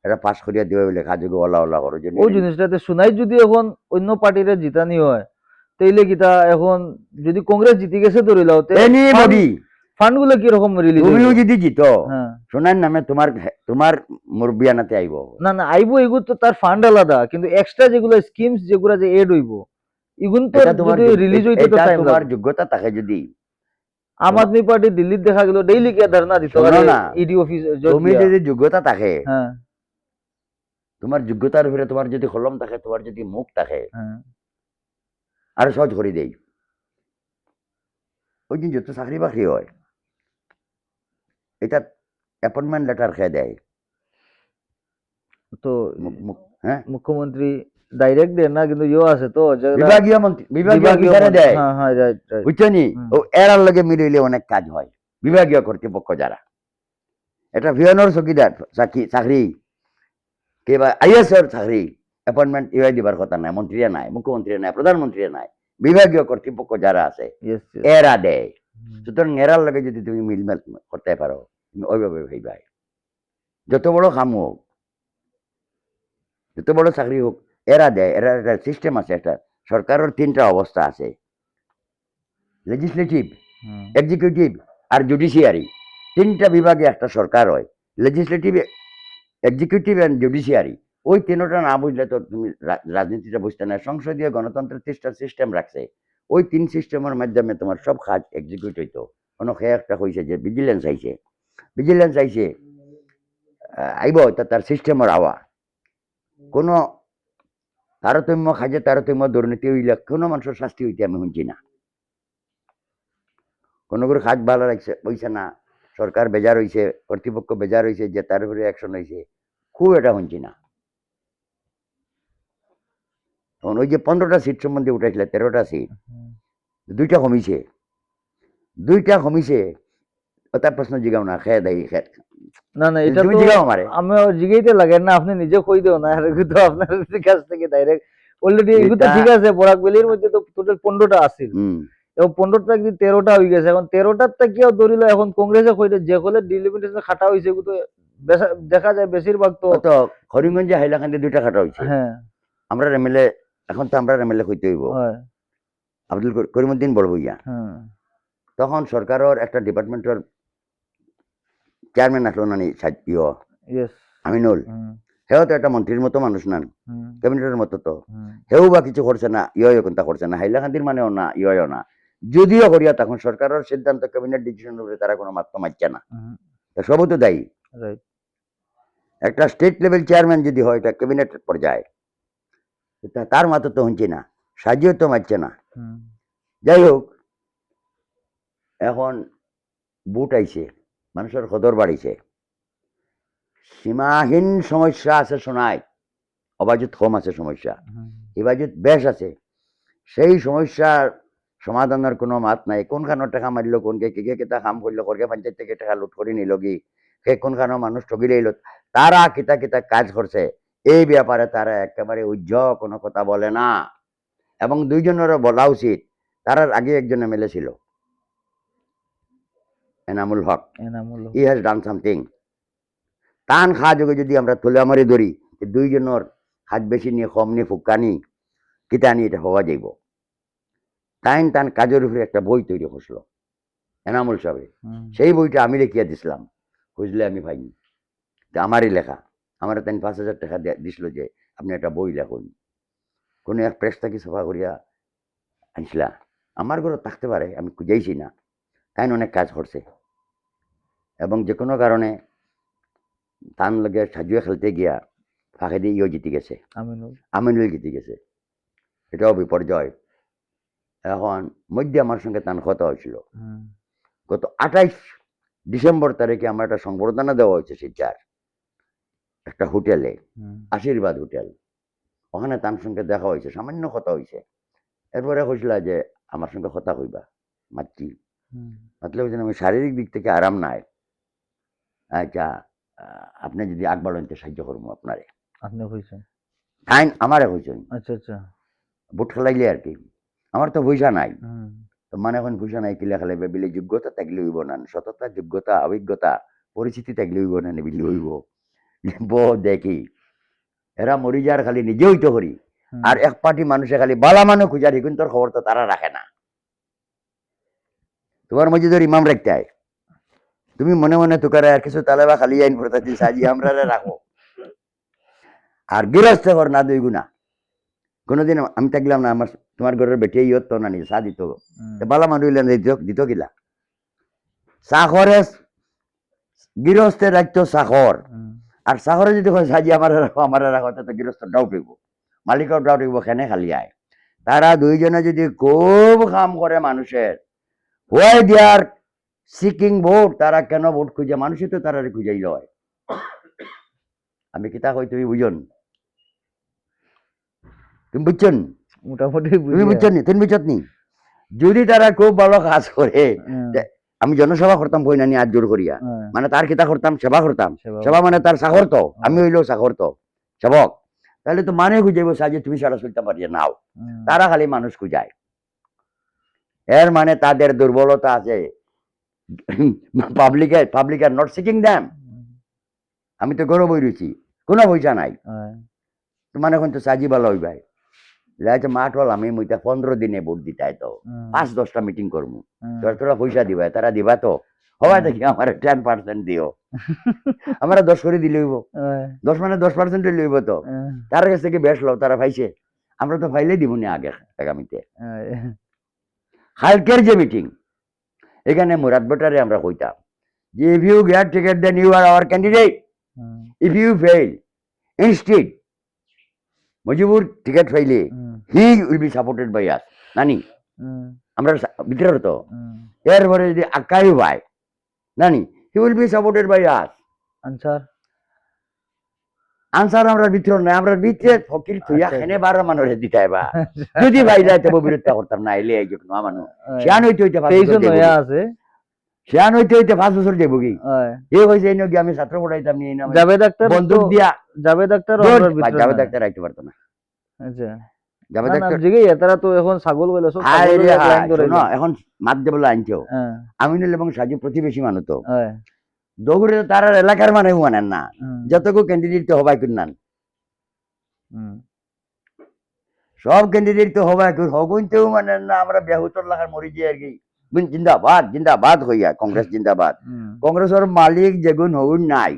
এটা পাস করিয়া দিবে বলে কাজুকে ওলা ওলা করো ওই জুনিয়র। জিনিসটাতে শুনাই যদি এখন অন্য পার্টিরে জিতানি হয় তাইলে কিতা এখন যদি কংগ্রেস জিতে গেছে ধরিলাও এনিবডি ফান্ড গুলো কি রকম রিলিজ তুমিও যদি জিতো হ্যাঁ সোনার নামে তোমার মুরব্বিয়ানাতে আইব না না আইবো এগুলো তো তার ফান্ড আলাদা কিন্তু এক্সট্রা যেগুলো স্কিমস যেগুলো যে এড হইব এগুন তো এটা তোমার যদি রিলিজ হইতে তো এটা টাইম তোমার লাগবে যোগ্যতা থাকে যদি আম আদমি পার্টি দিল্লির দেখা গেল ডেইলি কে ধর্ণা দিত শোনো না, ইডি অফিস তুমি যদি যোগ্যতা থাকে হ্যাঁ তোমার যোগ্যতার উপরে তোমার যদি কলম থাকে তোমার যদি মুখ থাকে হ্যাঁ আর সহজ করে দেই ওই দিন যত চাকরি বাকরি হয় এটা অ্যাপয়েন্টমেন্ট লেটার খেয়ে দেয় তো হ্যাঁ মুখ্যমন্ত্রী ডাইরেক্ট দেন না কিন্তু ইয়ে আছে তো বিভাগীয় মন্ত্রী বিভাগীয় অফিসারে দেয় হ্যাঁ হ্যাঁ রাইট রাইট বুঝছো নি ও এরার লগে মিলিলে অনেক কাজ হয় বিভাগীয় কর্তৃপক্ষ যারা এটা ভিয়নর চকিদার চাকরি কিবা আইএসর চাকরি অ্যাপয়েন্টমেন্ট ইয়ে দিবার কথা নাই মন্ত্রীরা নাই মুখ্যমন্ত্রী নাই প্রধানমন্ত্রী নাই বিভাগীয় কর্তৃপক্ষ যারা আছে ইয়েস এরা দেয় সুতরাং এরার লগে যদি তুমি মিলমেল করতে পারো তুমি ওইভাবে ভাইবাই যত বড় কাম হোক যত বড় চাকরি হোক এরা দেয় এরা একটা সিস্টেম আছে একটা সরকারের তিনটা অবস্থা আছে লেজিসলেটিভ এক্সিকিউটিভ আর জুডিশিয়ারি তিনটা বিভাগে একটা সরকার হয় লেজিসলেটিভ এক্সিকিউটিভ অ্যান্ড জুডিশিয়ারি ওই তিনটা না বুঝলে তো তুমি রাজনীতিটা বুঝতে না সংসদীয় গণতন্ত্রের তিনটা সিস্টেম রাখছে ওই তিন সিস্টেমের মাধ্যমে তোমার সব কাজ এক্সিকিউট হইতো কোনো খেয়ে একটা হয়েছে যে ভিজিলেন্স আইছে আইব তার সিস্টেমের আওয়া কোনো তারতম্য খাজে তারতম্য দুর্নীতি হইলে কোনো মানুষের শাস্তি হইতে আমি শুনছি না কোনো করে কাজ ভালো লাগছে হইছে না সরকার বেজার হয়েছে কর্তৃপক্ষ বেজার হয়েছে যে তার উপরে অ্যাকশন হয়েছে খুব এটা শুনছি না তখন ওই যে 15টা সিট সম্বন্ধে উঠেছিল 13টা সিট দুইটা কমিছে তার প্রশ্ন জিগাও না খেয়ে দেয় না না এটা তুমি তো জিগাও আমারে আমি জিগাইতে লাগে না আপনি নিজে কই দিও না আর কিন্তু আপনার কাছ থেকে ডাইরেক্ট অলরেডি এগুলো তো ঠিক আছে বরাক ভ্যালির মধ্যে তো টোটাল 15টা আছিল এবং 15টা কি 13টা হয়ে গেছে এখন 13টার টা কি ধরিল এখন কংগ্রেসে কইতে যে হলে ডিলিমিটেশন খাটা হইছে এগুলো দেখা যায় বেশিরভাগ তো করিমগঞ্জে হাইলাকান্দি দুইটা খাটা হয়েছে হ্যাঁ আমরা এমএলএ এখন তো আমরা এমএলএ হইতে হইব আব্দুল করিমউদ্দিন বড় ভইয়া তখন সরকারের একটা ডিপার্টমেন্টের চেয়ারম্যান আসলো না আমিনুল হেও তো একটা মন্ত্রীর মতো মানুষ না ক্যাবিনেটের মতো তো হেও বা কিছু করছে না কোনটা করছে না হাইলাকান্দির মানেও না না যদিও করিয়া তখন সরকারের সিদ্ধান্ত ক্যাবিনেট ডিসিশনের উপরে তারা কোনো মাত্র মারছে না সবও তো দায়ী একটা স্টেট লেভেল চেয়ারম্যান যদি হয় এটা ক্যাবিনেট পর্যায়ে তার মাত্র তো হচ্ছে না সাজিও তো মারছে না যাই হোক এখন বুট আইছে মানুষের খদর বাড়িছে সীমাহীন সমস্যা আছে শোনায় অবাজত কম আছে সমস্যা হিবাজত বেশ আছে সেই সমস্যার সমাধানের কোনো মাত নাই কোনখানোর টাকা মারিল কোনকে কে কেটা কাম করলো করকে পঞ্চায়েত থেকে টাকা লুট করে নিল কি সে কোনখানো মানুষ ঠগি লইল তারা কিতা কাজ করছে এই ব্যাপারে তারা একেবারে কোনো কথা বলে না এবং দুইজনেরও বলা উচিত তার আগে একজন এমএলএ ছিল Enamul Haque he has done something টান খা যোগে যদি আমরা তুলে আমারে ধরি দুইজনের হাত বেশি নিয়ে কম নিয়ে ফুকানি কিতা নিয়ে এটা হওয়া যাইব টান কাজের উপরে একটা বই তৈরি করছিল এনামুল সাহেব সেই বইটা আমি লিখিয়া দিছিলাম খুঁজলে আমি পাইনি আমারই লেখা আমার 5,000 টাকা দিছিল যে আপনি একটা বই লেখুন কোনো এক প্রেস থেকে সাফা করিয়া আনছিলা আমার ঘরে থাকতে পারে আমি খুঁজেইছি না তাই অনেক কাজ করছে এবং যে কোনো কারণে তান লগে সাজুয়ে খেলতে গিয়া ফাঁকে দিয়ে জিতে গেছে আমিনুল জিতে গেছে এটাও বিপর্যয় এখন মধ্যে আমার সঙ্গে তান কথা হয়েছিল গত 28 ডিসেম্বর তারিখে আমার একটা সংবর্ধনা দেওয়া হয়েছে শিলচর একটা হোটেলে আশীর্বাদ হোটেল ওখানে তার সঙ্গে দেখা হয়েছে সামান্য কথা হয়েছে এরপরে হয়েছিল যে আমার সঙ্গে কথা হইবা মাতৃ মাতলে হয়েছে আমি শারীরিক দিক থেকে আরাম নাই আচ্ছা আপনি যদি আগ বাড়াইতে সাহায্য করবো আপনারে আপনি হইছেন আইন আমারে হইছেন আচ্ছা আচ্ছা বুট খেলাইলে আর কি আমার তো পয়সা নাই তো মানে এখন পয়সা নাই কিলা খেলাইবে বিলে যোগ্যতা থাকলে হইব না সততা যোগ্যতা অভিজ্ঞতা পরিস্থিতি থাকলে হইব না বিলি হইব ব দেখি এরা মরি যার খালি নিজে হইতে করি আর এক পার্টি মানুষে খালি বালা মানুষ খুঁজারি কিন্তু তোর খবর তো তারা রাখে না। তোমার মসজিদের ইমাম রাখতে হয়, তুমি মনে মনে তোকারে আর কিছু তালেবা খালি আইন পড়তে সাজি আমরা রাখো। আর গৃহস্থ ঘর না দুই গুণা। কোনোদিন আমি থাকলাম না, আমার তোমার ঘরের বেটে ইয়ত তো না নি চা দিত, বালা মানুষ দিত কিলা চাকরে গৃহস্থের রাখতো চাকর, আর চাকরে যদি কয় সাজি আমার রাখো তাতে গৃহস্থ ডাউট হইব, মালিকের ডাউট হইব, খেনে খালি আয়। তারা দুইজনে যদি খুব কাম করে মানুষের হোয়াই দেয়ার সিকিং ভোট, তারা কেন ভোট খুঁজে, মানুষই তো তারা খুঁজাই লয়। আমি কিতা কই তুমি বুঝন, তুমি বুঝছেন, মোটামুটি তুমি বুঝছেন নি, তুমি বুঝছত নি। যদি তারা খুব ভালো কাজ করে, আমি জনসভা করতাম কই নানি আজ জোর করিয়া, মানে তার কিতা করতাম, সেবা করতাম। সেবা মানে তার চাকর তো, আমি হইলেও চাকর তো সেবক, তাহলে তো মানে খুঁজাইব সাজে তুমি সারা চলতে পারিয়ে নাও। তারা খালি মানুষ খুঁজায়, এর মানে তাদের দুর্বলতা আছে। Public are not seeking them. আমি তো গৌরব হইছি, কোনো পয়সা নাই, তোমার এখন তো সাজি ভালো হইবাই লাইছে মাঠ হল, আমি মইটা 15 দিনে ভোট দিতাই তো 5-10টা মিটিং করবো, তোরা পয়সা দিবা, তারা দিবা তো হওয়া দেখি আমার 10% দিও, আমরা 10 করে দিলে হইব, 10 মানে 10% লইব তো, তার কাছ থেকে বেশ লও, তারা পাইছে, আমরা তো ফাইলে দিব না আগে আগামীতে। কালকের যে মিটিং, এখানে মুরাদ ভোটারে আমরা কইতাম যে if you get ticket then you are our candidate, if you fail instead Mujibur ticket ফাইলে he will be supported by us, নানি আমরা ভিতরে তো এরপরে যদি আকাই ভাই নানি he will be supported by us. আনসার আমরা ভিতর নাই, আমরা ভিতরে ফকির থইয়া খেনে 12 মানুষে দিতাই বা যদি ভাই যাইতে বিরোধিতা করতাম না, এলে এই যে কোনো মানুষ শিয়ান হইতে হইতে আছে, শিয়ান হইতে হইতে 5 বছর যাইব কি এ কইছে এই নাকি আমি ছাত্র পড়াইতাম নি, জাভেদ আক্তার বন্দুক দিয়া, জাভেদ আক্তার জাভেদ আক্তার রাইতে পারতো না। আচ্ছা জাভেদ আক্তার তারা তো এখন ছাগল বলে সব এখন মাত দেবল আনছো, আমিনুল এবং সাজু প্রতিবেশী মানুষ তো দৌড়ে তার এলাকার মানে মানেন না, যতটুকু ক্যান্ডিডেট তো হবাই করনান, সব ক্যান্ডিডেট তো হবাই কর হগুনতেও মানেন না, আমরা বেহুতর লাগার মরি যে আর কি জিন্দাবাদ জিন্দাবাদ হইয়া কংগ্রেস জিন্দাবাদ, কংগ্রেসের মালিক যেগুন হগুন নাই।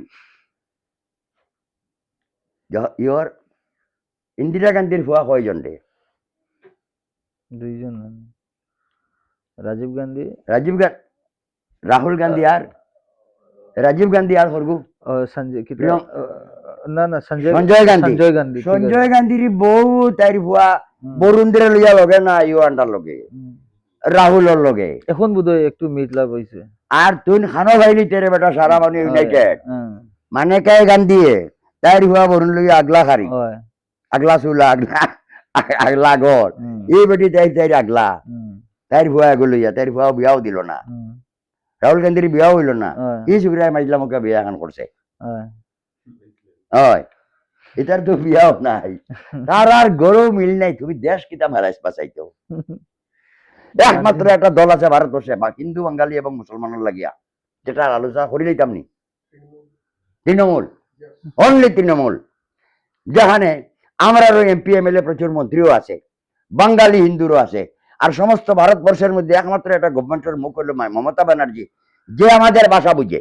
ইয়র ইন্দিরা গান্ধীর ফুয়া কয়জন রে? 2 জন, রাজীব গান্ধী, রাহুল গান্ধী আর রাজীব গান্ধী আর হরগু সঞ্জয় গান্ধীর বউ তাইর ভুয়া বরুণদের লইয়া লগে না ইউ আন্ডার লগে রাহুলের লগে এখন বোধহয় একটু মিটলা হইছে। আর তুই খানো ভাইলি তেরে বেটা সারা মানে ইউনাইটেড মানে কে গান্ধী তাইর ভুয়া বরুণ লইয়া আগলা খারি, আগলা চুলা আগলা ঘর এই বেটি তাইর আগলা, তাইর ভুয়া এগুলো লইয়া, তাইর ভুয়া বিয়াও দিল না, রাহুল গান্ধীর বিয়াও হইল না, এই সুবিধায় মাইজলামকে বিয়া এখন করছে, হয় এটার তো বিয়াও নাই, তার আর গরু মিল নাই। তুমি দেশ কিতা মারাইস বাঁচাইতো, একমাত্র একটা দল আছে ভারতবর্ষে হিন্দু বাঙালি এবং মুসলমানের লাগিয়া, যেটা আলোচনা করি লইতাম নি, তৃণমূল, অনলি তৃণমূল, যেখানে আমরা এমপি এমএলএ প্রচুর মন্ত্রীও আছে, বাঙালি হিন্দুরও আছে, আর সমস্ত ভারতবর্ষের মধ্যে একমাত্র একটা গভর্নমেন্টের মুখ হলো মমতা ব্যানার্জি, যে আমাদের ভাষা বুঝে,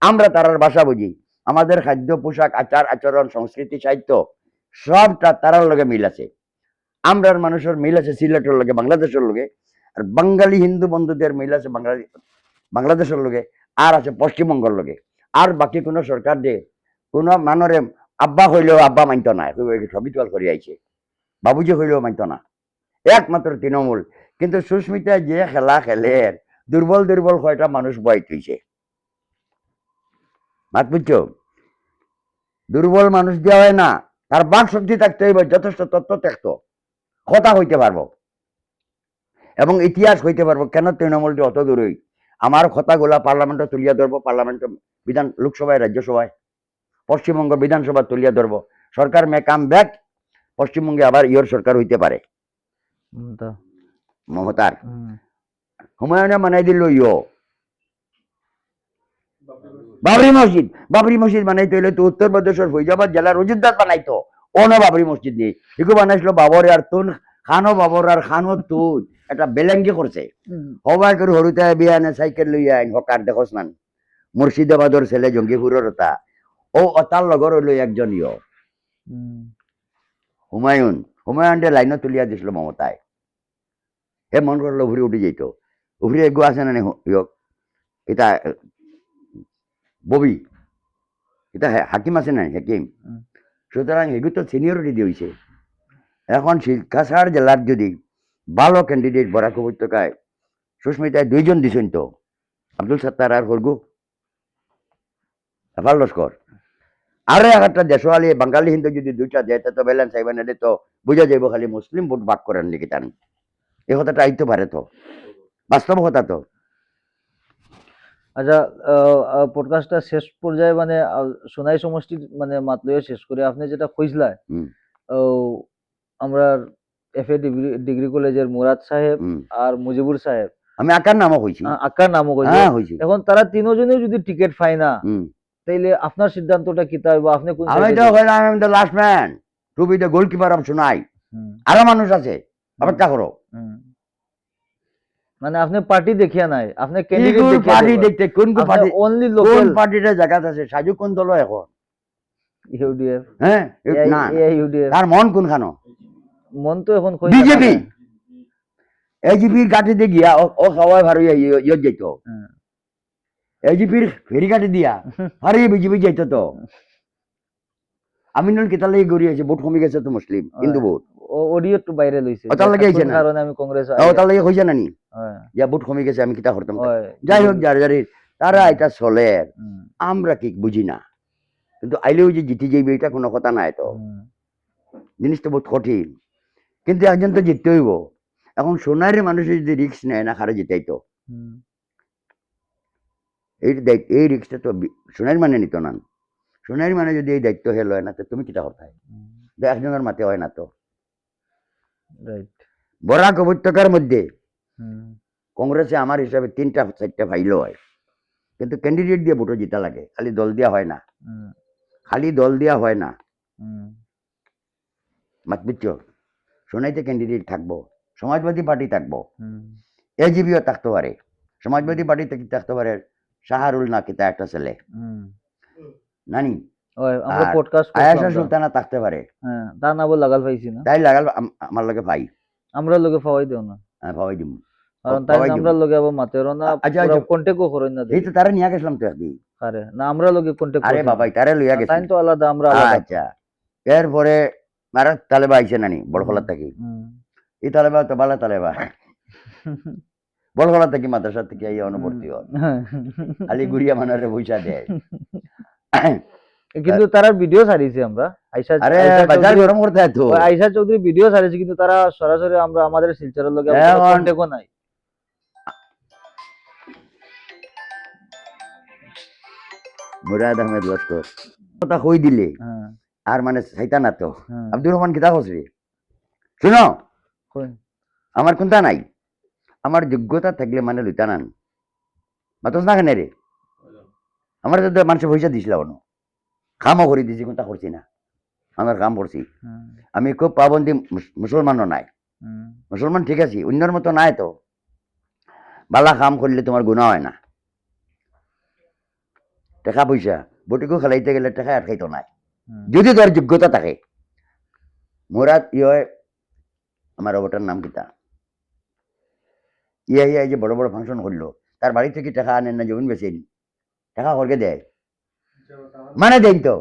আমরা তার ভাষা বুঝি, আমাদের খাদ্য পোশাক আচার আচরণ সংস্কৃতি সাহিত্য সবটা তারার লগে মিল আছে, আমরার মানুষের মিল আছে সিলেটের লগে বাংলাদেশের লগে, আর বাঙালি হিন্দু বন্ধুদের মিল আছে বাংলাদেশের লগে, আর আছে পশ্চিমবঙ্গের লগে, আর বাকি কোনো সরকার দিয়ে কোনো মানুষের আব্বা হইলেও আব্বা মানত না, সবই তোয়াল করে আইছে, বাবুজি হইলেও মানত না, একমাত্র তৃণমূল। কিন্তু সুস্মিতা যে খেলা খেলে দুর্বল দুর্বল কয়টা মানুষ বয় তুইছে, মাত বুঝছো, দুর্বল মানুষ দেওয়া হয় না, তার বাক শক্তি থাকতে হইব, যথেষ্ট তথ্য থাকতো, কথা হইতে পারবো এবং ইতিহাস হইতে পারবো কেন তৃণমূলটি অত দূরই, আমার কথাগুলা পার্লামেন্টে তুলিয়া ধরবো, পার্লামেন্টে বিধান লোকসভায় রাজ্যসভায় পশ্চিমবঙ্গ বিধানসভা তুলিয়া ধরবো, সরকার মে কাম ব্যাক, পশ্চিমবঙ্গে আবার ইয়োর সরকার হইতে পারে, মমতার হুমায়ুনে মানাই দিল ইয়ো বাবরি মসজিদ বানাইতে হইলে তো উত্তরপ্রদেশের ফৈজাবাদ জেলার অযোধ্যাত বানাইতো, অনো বাবরি মসজিদ নেই এগু বানাইছিল বাবর আর তুন খানো বাবর আর খানো তুন একটা বেলেঙ্গি করছে সবাই করে হরুতে বিয়ানে সাইকেল লই আইন হকার দেখোস না মুর্শিদাবাদর ছেলে জঙ্গিপুরের ওটা ও তার লগর হইল একজন হুমায়ুন হুমায়ুনটে লাইনত তুলিয়া দিছিল মমতায় হে মন করলো ঘুরে উঠে যেত ঘুরে এগু আছে না ইয়ক এটা ববি এটা হাকিম আছে না হাকিম সুতরাং এগু তো সিনিয়রিটি দিয়েছে এখন শিলকাছাড় জেলার যদি ভালো ক্যান্ডিডেট বরাক উপত্যকায় সুস্মিতায় 2 জন দিছেন তো আব্দুল সত্তার আর হরগু হেফাল লস্কর আরো একটা দেশওয়ালি বাঙালি হিন্দু যদি 2টা দেয় তো ব্যালেন্স আইবে না তো বুঝা যাইব খালি মুসলিম ভোট ভাগ করেন নাকি টান এই কথাটা আইতে পারে তো বাস্তব কথা তো আচ্ছা পডকাস্টটা শেষ পর্যায়ে মানে সোনাই সমষ্টি মানে মাতলয়ে শেষ করে আপনি যেটা কইছিলেন আমরা এফএ ডিগ্রি কলেজের মুরাদ সাহেব আর মুজিবুর সাহেব আমি আকার নামও কইছি আকার নামও কইছি হ্যাঁ হইছে এখন তারা তিনজনেই যদি টিকিট পায় না তাইলে আপনার সিদ্ধান্তটা কি তাই বা আপনি কোন আমি তো কইলাম I am the last man to B the goalkeeper of Sonai আরো মানুষ আছে অপেক্ষা করো মানে আপনি পার্টি দেখিয়া নাই আপনি কোন ক্যান্ডিডেট পার্টি দেখতে কোন কোন পার্টি অনলি কোন লোকাল পার্টিটা জায়গাতে আছে সাজু কোন দল এখন ইউডিএফ হ্যাঁ না ইউডিএফ তার মন কোনখানো মন তো এখন কই বিজেপি এজিপির গাড়িতে গিয়া ও খাওয়াই ভারী ইয়ে যেত এজিপির ফেরি কাটি দিয়া আরে বিজেপি যাইত তো আমি নল কেতালে গড়ি আছে ভোট কমে গেছে তো মুসলিম হিন্দু ভোট অডিও একটু বাইরে লইছে ওটার লাগে আইছে না কারণে আমি কংগ্রেস ওটার লাগে হইছে না নি ইয়া ভোট কমে গেছে আমি কিতা করতাম যাই হোক যার যারি তারা এটা চলে আমরা কি বুঝি না কিন্তু আইলেও যে জিতে যাইবে এটা কোনো কথা নাই তো জিনিসটা বহুত কঠিন কিন্তু একজন তো জিততে হইব এখন সোনারে মানুষের যদি রিস্ক নেয় না খারে জিতাইতো এই রিস্কটা তো সোনার মানে নিত না সোনার মানে যদি এই দায়িত্ব হে লয় না তো তুমি কিতা করতে একজনের মাতে হয় না তো বরাক উপত্যকার মধ্যে কংগ্রেসে আমার হিসাবে 3টা 4টা ফাইল হয় কিন্তু ক্যান্ডিডেট দিয়ে ভোটও জিতা লাগে খালি দল দিয়া হয় না খালি দল দিয়া হয় না মাত বুঝছো সোনাইতে ক্যান্ডিডেট থাকবো সমাজবাদী পার্টি থাকবো এজিপিও থাকতে পারে সমাজবাদী পার্টি থেকে থাকতে পারে শাহরুল না কিতা একটা ছেলে নানি আমরা পডকাস্ট আয়েশা সুলতানা থাকতে পারে হ্যাঁ তা না বল লাগাল পাইছি না তাই লাগাল আমার লগে ভাই আমরা লগে ফাওয়াই দেও না হ্যাঁ ভাই দিম কারণ তাই আমরা লগে আবার মাতেরো না পুরো কন্টাক্টও করই না এই তো তারা নিয়া গেছিলাম তো একদিন আরে না আমরা লগে কন্টাক্ট আরে বাবা তারা লইয়া গেছে তাই তো আলাদা আমরা আলাদা আচ্ছা এরপরে আর তালেবা আইছে নানি বড়খলার থেকে এই তালেবা তো বালা তালেবা বড়খলা থেকে মাদ্রাসা থেকে এই অনুবর্তী হয় আলি গুড়িয়া মানারে পয়সা দেয় কিন্তু তারা ভিডিও ছাড়িয়েছে আমরা আয়শা আরে বাজার গরম করতে তো আয়শা চৌধুরী ভিডিও ছাড়িয়েছে কিন্তু তারা সরাসরি আমরা আমাদের শিলচরের লগে কন্টাক্টও নাই মুরাদ আহমেদ লস্কর কথা কই দিলে আর মানে চাইতা না তো আব্দুর রহমান কিতা কইছে শুনো আমার কোনটা নাই আমার যোগ্যতা থাকলে মানে লইতা নান মাতস না কেন রে আমার তো মানুষের পয়সা দিছিল না কামও করে দিছি কোনটা করছি না আমার কাম করছি আমি খুব পাবন্দি মুসলমানও নাই মুসলমান ঠিক আছে অন্যর মতো নাই তো বালা কাম করলে তোমার গুণা হয় না টাকা পয়সা বটিকো খেলাইতে গেলে টাকা আটকাইতো নাই যদি তোর যোগ্যতা থাকে মোরাদ ইয়ে আমার ওটার নাম কিতা ইয়ে এই যে বড় বড় ফাংশন করলো তার বাড়ি থেকে টাকা আনেন না জমিন বেছেন টাকা করকে দেয় মানে দেন তো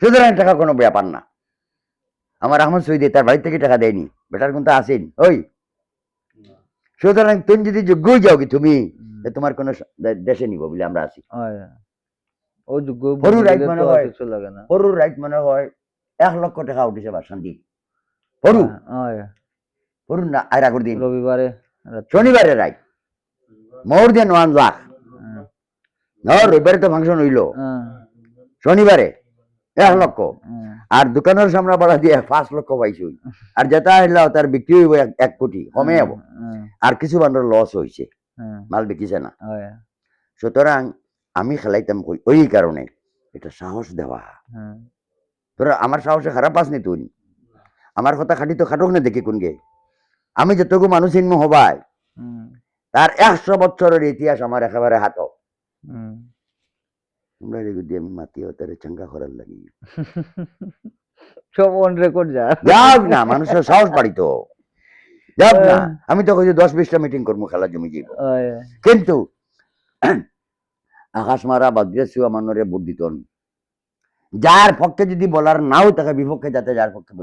সুতরাং টাকা কোনো ব্যাপার না আমার আহমদ সৈদে তার বাড়ি থেকে টাকা দেয়নি বেটার কোনটা আসেন ওই সুতরাং তুমি যদি যোগ্য যাও কি তুমি তোমার কোনো দেশে নিব বলে আমরা আছি হরুর রাইট মনে হয় 1 লক্ষ টাকা উঠেছে বা শান্তি হরুর না আর আগের দিন রবিবারে শনিবারে রাইট মোর দেন 1 লাখ রবিবারে তো ফাংশন হইলো শনিবারে 1 লক্ষ আর দোকানের সামনে বাড়া দিয়ে 5 লক্ষ পাইছি আর যেটা হইলো তার বিক্রি হইব 1 কোটি কমে যাব আর কিছু বান্ডার লস হইছে মাল বিকিছে না সুতরাং আমি খেলাইতাম ওই কারণে এটা সাহস দেওয়া তোরা আমার সাহসে খারাপ পাসনি তুই আমার কথা খাটি তো খাটুক না দেখি কোন গে আমি যতটুকু মানুষ চিনমু হবাই হুম, তার 100 বছরের ইতিহাস আমার একেবারে হাত হুম। তোমরা রেগে দিয়ে আমি মাতি তারে চাঙ্গা করার লাগি সব অন রেকর্ড যা যাও না মানুষের সাহস বাড়িত যাও না আমি তো কই 10-20টা মিটিং করবো খেলা জমি যাইব কিন্তু আকাশ মারা বদ্রেশু আমানরে ভোট দিতন যার পক্ষে যদি বলার নাও তাকে বিপক্ষে যাতে যার পক্ষে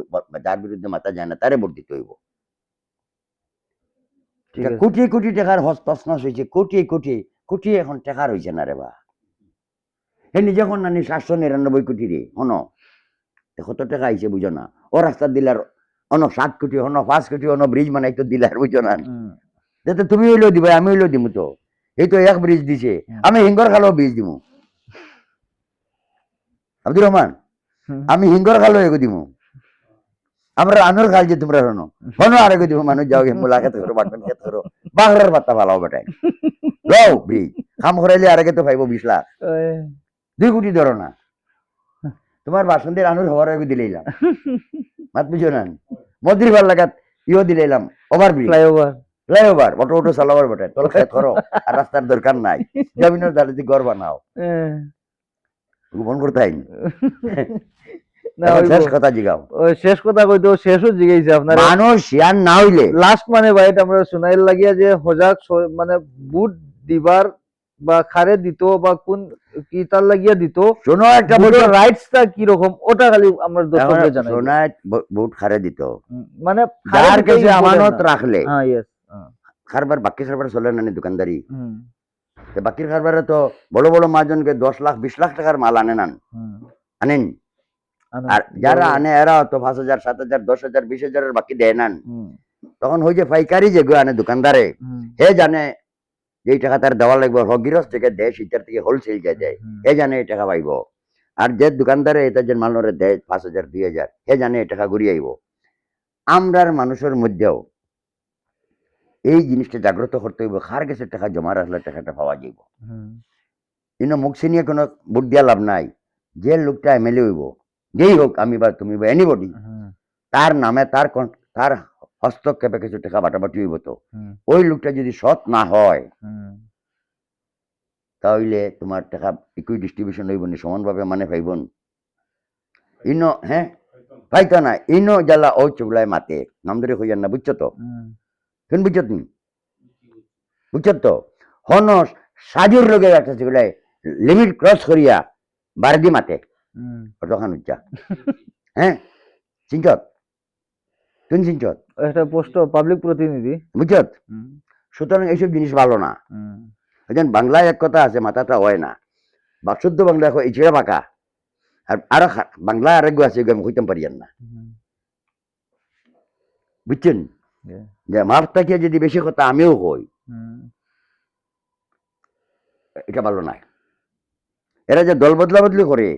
যার বিরুদ্ধে মাথা যায় না তারে ভোট দিতে হইব ঠিক এটা আছে। কোটি কোটি টাকার হস্তনস হয়েছে কোটি কোটি কোটি এখন টাকার হয়েছে না রে বা এ নিজে এখন নানি 799 কোটি রে হন কত টাকা আইছে বুঝো না ও রাস্তা দিলার অন 7 কোটি হন 5 কোটি হন ব্রিজ বানাইতো দিলার বুঝো না হুম, যাতে তুমি হইলেও দিবা আমি হইলেও দিমু তো এই তো এক ব্রিজ দিছে আমি হিঙ্গর খালেও ব্রিজ দিমু আব্দুর রহমান হুম। আমি হিঙ্গর খালেও এগো দিমু আমরা আনোর খাল যে তোমরা হনো হনো আর এগো দিমু মানুষ যাও মুলাকাত করো বাটন খেত করো বাগরার পাত্তা ভালাও বেটাই লও ব্রিজ কাম করাইলে আর আগে তো পাইবো 20 লাখ 2 কোটি ধরো না তোমার বাসন্তীর আনুর হওয়ার আগে দিলাম মাত বুঝো না মন্দির ভাল লাগাত ইও দিলাম over bridge flyover flyover auto auto চালাবার বেটা তোর খেত করো আর রাস্তার দরকার নাই জমিনের ধারে দিয়ে ঘর বানাও গোপন করতে হয়নি না এখন ওই শেষ কথা জিগাও ওই শেষ কথা কইতে ও শেষও জিগাইছে আপনার মানুষ ইয়ান না হইলে লাস্ট মানে ভাই এটা আমরা শুনাইল লাগিয়া যে হজাক মানে বুট দিবার বা খারে দিত বা কোন কি তার লাগিয়া দিত শোনো একটা বুটের রাইটসটা কি রকম ওটা খালি আমরা দর্শকদের জানাই সোনায় ভোট খারে দিত মানে যার কাছে আমানত রাখলে হ্যাঁ ইয়েস খারবার বাকি খারবার চলে না নি দোকানদারি তো বাকির খারবারে তো বড় বড় মাহাজনকে 10 লাখ 20 লাখ টাকার মাল আনে না আনেন আর যারা আনে এরা তো 5,000 7,000 10,000 20,000 বাকি দেয় না তখন হই যে পাইকারি যে আনে দোকানদারে হে জানে যে এই টাকা তার দেওয়া লাগবে হগিরস থেকে দেয় সেটার থেকে হোলসেল যে দেয় হে জানে এই টাকা পাইব আর যে দোকানদারে এটা যে মালরে দেয় 5,000 2,000 হে জানে এই টাকা ঘুরিয়ে আইব আমরার মানুষের মধ্যেও এই জিনিসটা জাগ্রত করতে হইব কার কাছে টাকা জমা রাখলে টাকাটা পাওয়া যাইব ইনো মুখ চিনিয়ে কোনো ভোট দিয়া লাভ নাই যে লোকটা এমএলএ হইব যেই হোক আমি বা তুমি বা এনিবডি তার নামে তার হস্তক্ষেপে কিছু টাকা বাটাবাটি হইব তো ওই লোকটা যদি সৎ না হয় তাহলে তোমার টাকা ইকুই ডিস্ট্রিবিউশন হইব নি সমানভাবে মানে পাইবন ইনো হ্যাঁ পাইতো না ইনো জ্বালা ও চুগলায় মাতে নাম ধরে হইয়ান না বুঝছো তো কেন বুঝছো তুমি বুঝছো তো হন সাজুর লোকের একটা চুগলায় লিমিট ক্রস করিয়া বারদি মাতে কতখান উচ্চা হ্যাঁ চিনচত তুই চিনচত একটা পোস্ট পাবলিক প্রতিনিধি বুঝছত সুতরাং এইসব জিনিস ভালো না এখন বাংলায় এক কথা আছে মাথাটা হয় না বা শুদ্ধ বাংলা এখন এই ছেড়ে পাকা আর আরো বাংলা আরেক আছে আমি হইতাম পারিয়ান না বুঝছেন যে মার থেকে যদি বেশি কথা আমিও হই এটা ভালো নাই এরা যে দল বদলা বদলি করে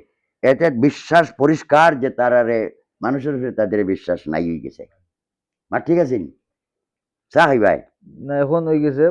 এতে বিশ্বাস পরিষ্কার যে তারারে মানুষের উপরে তাদের বিশ্বাস নাই হয়ে গেছে মা ঠিক আছে চা খাইবাই না এখন হয়ে গেছে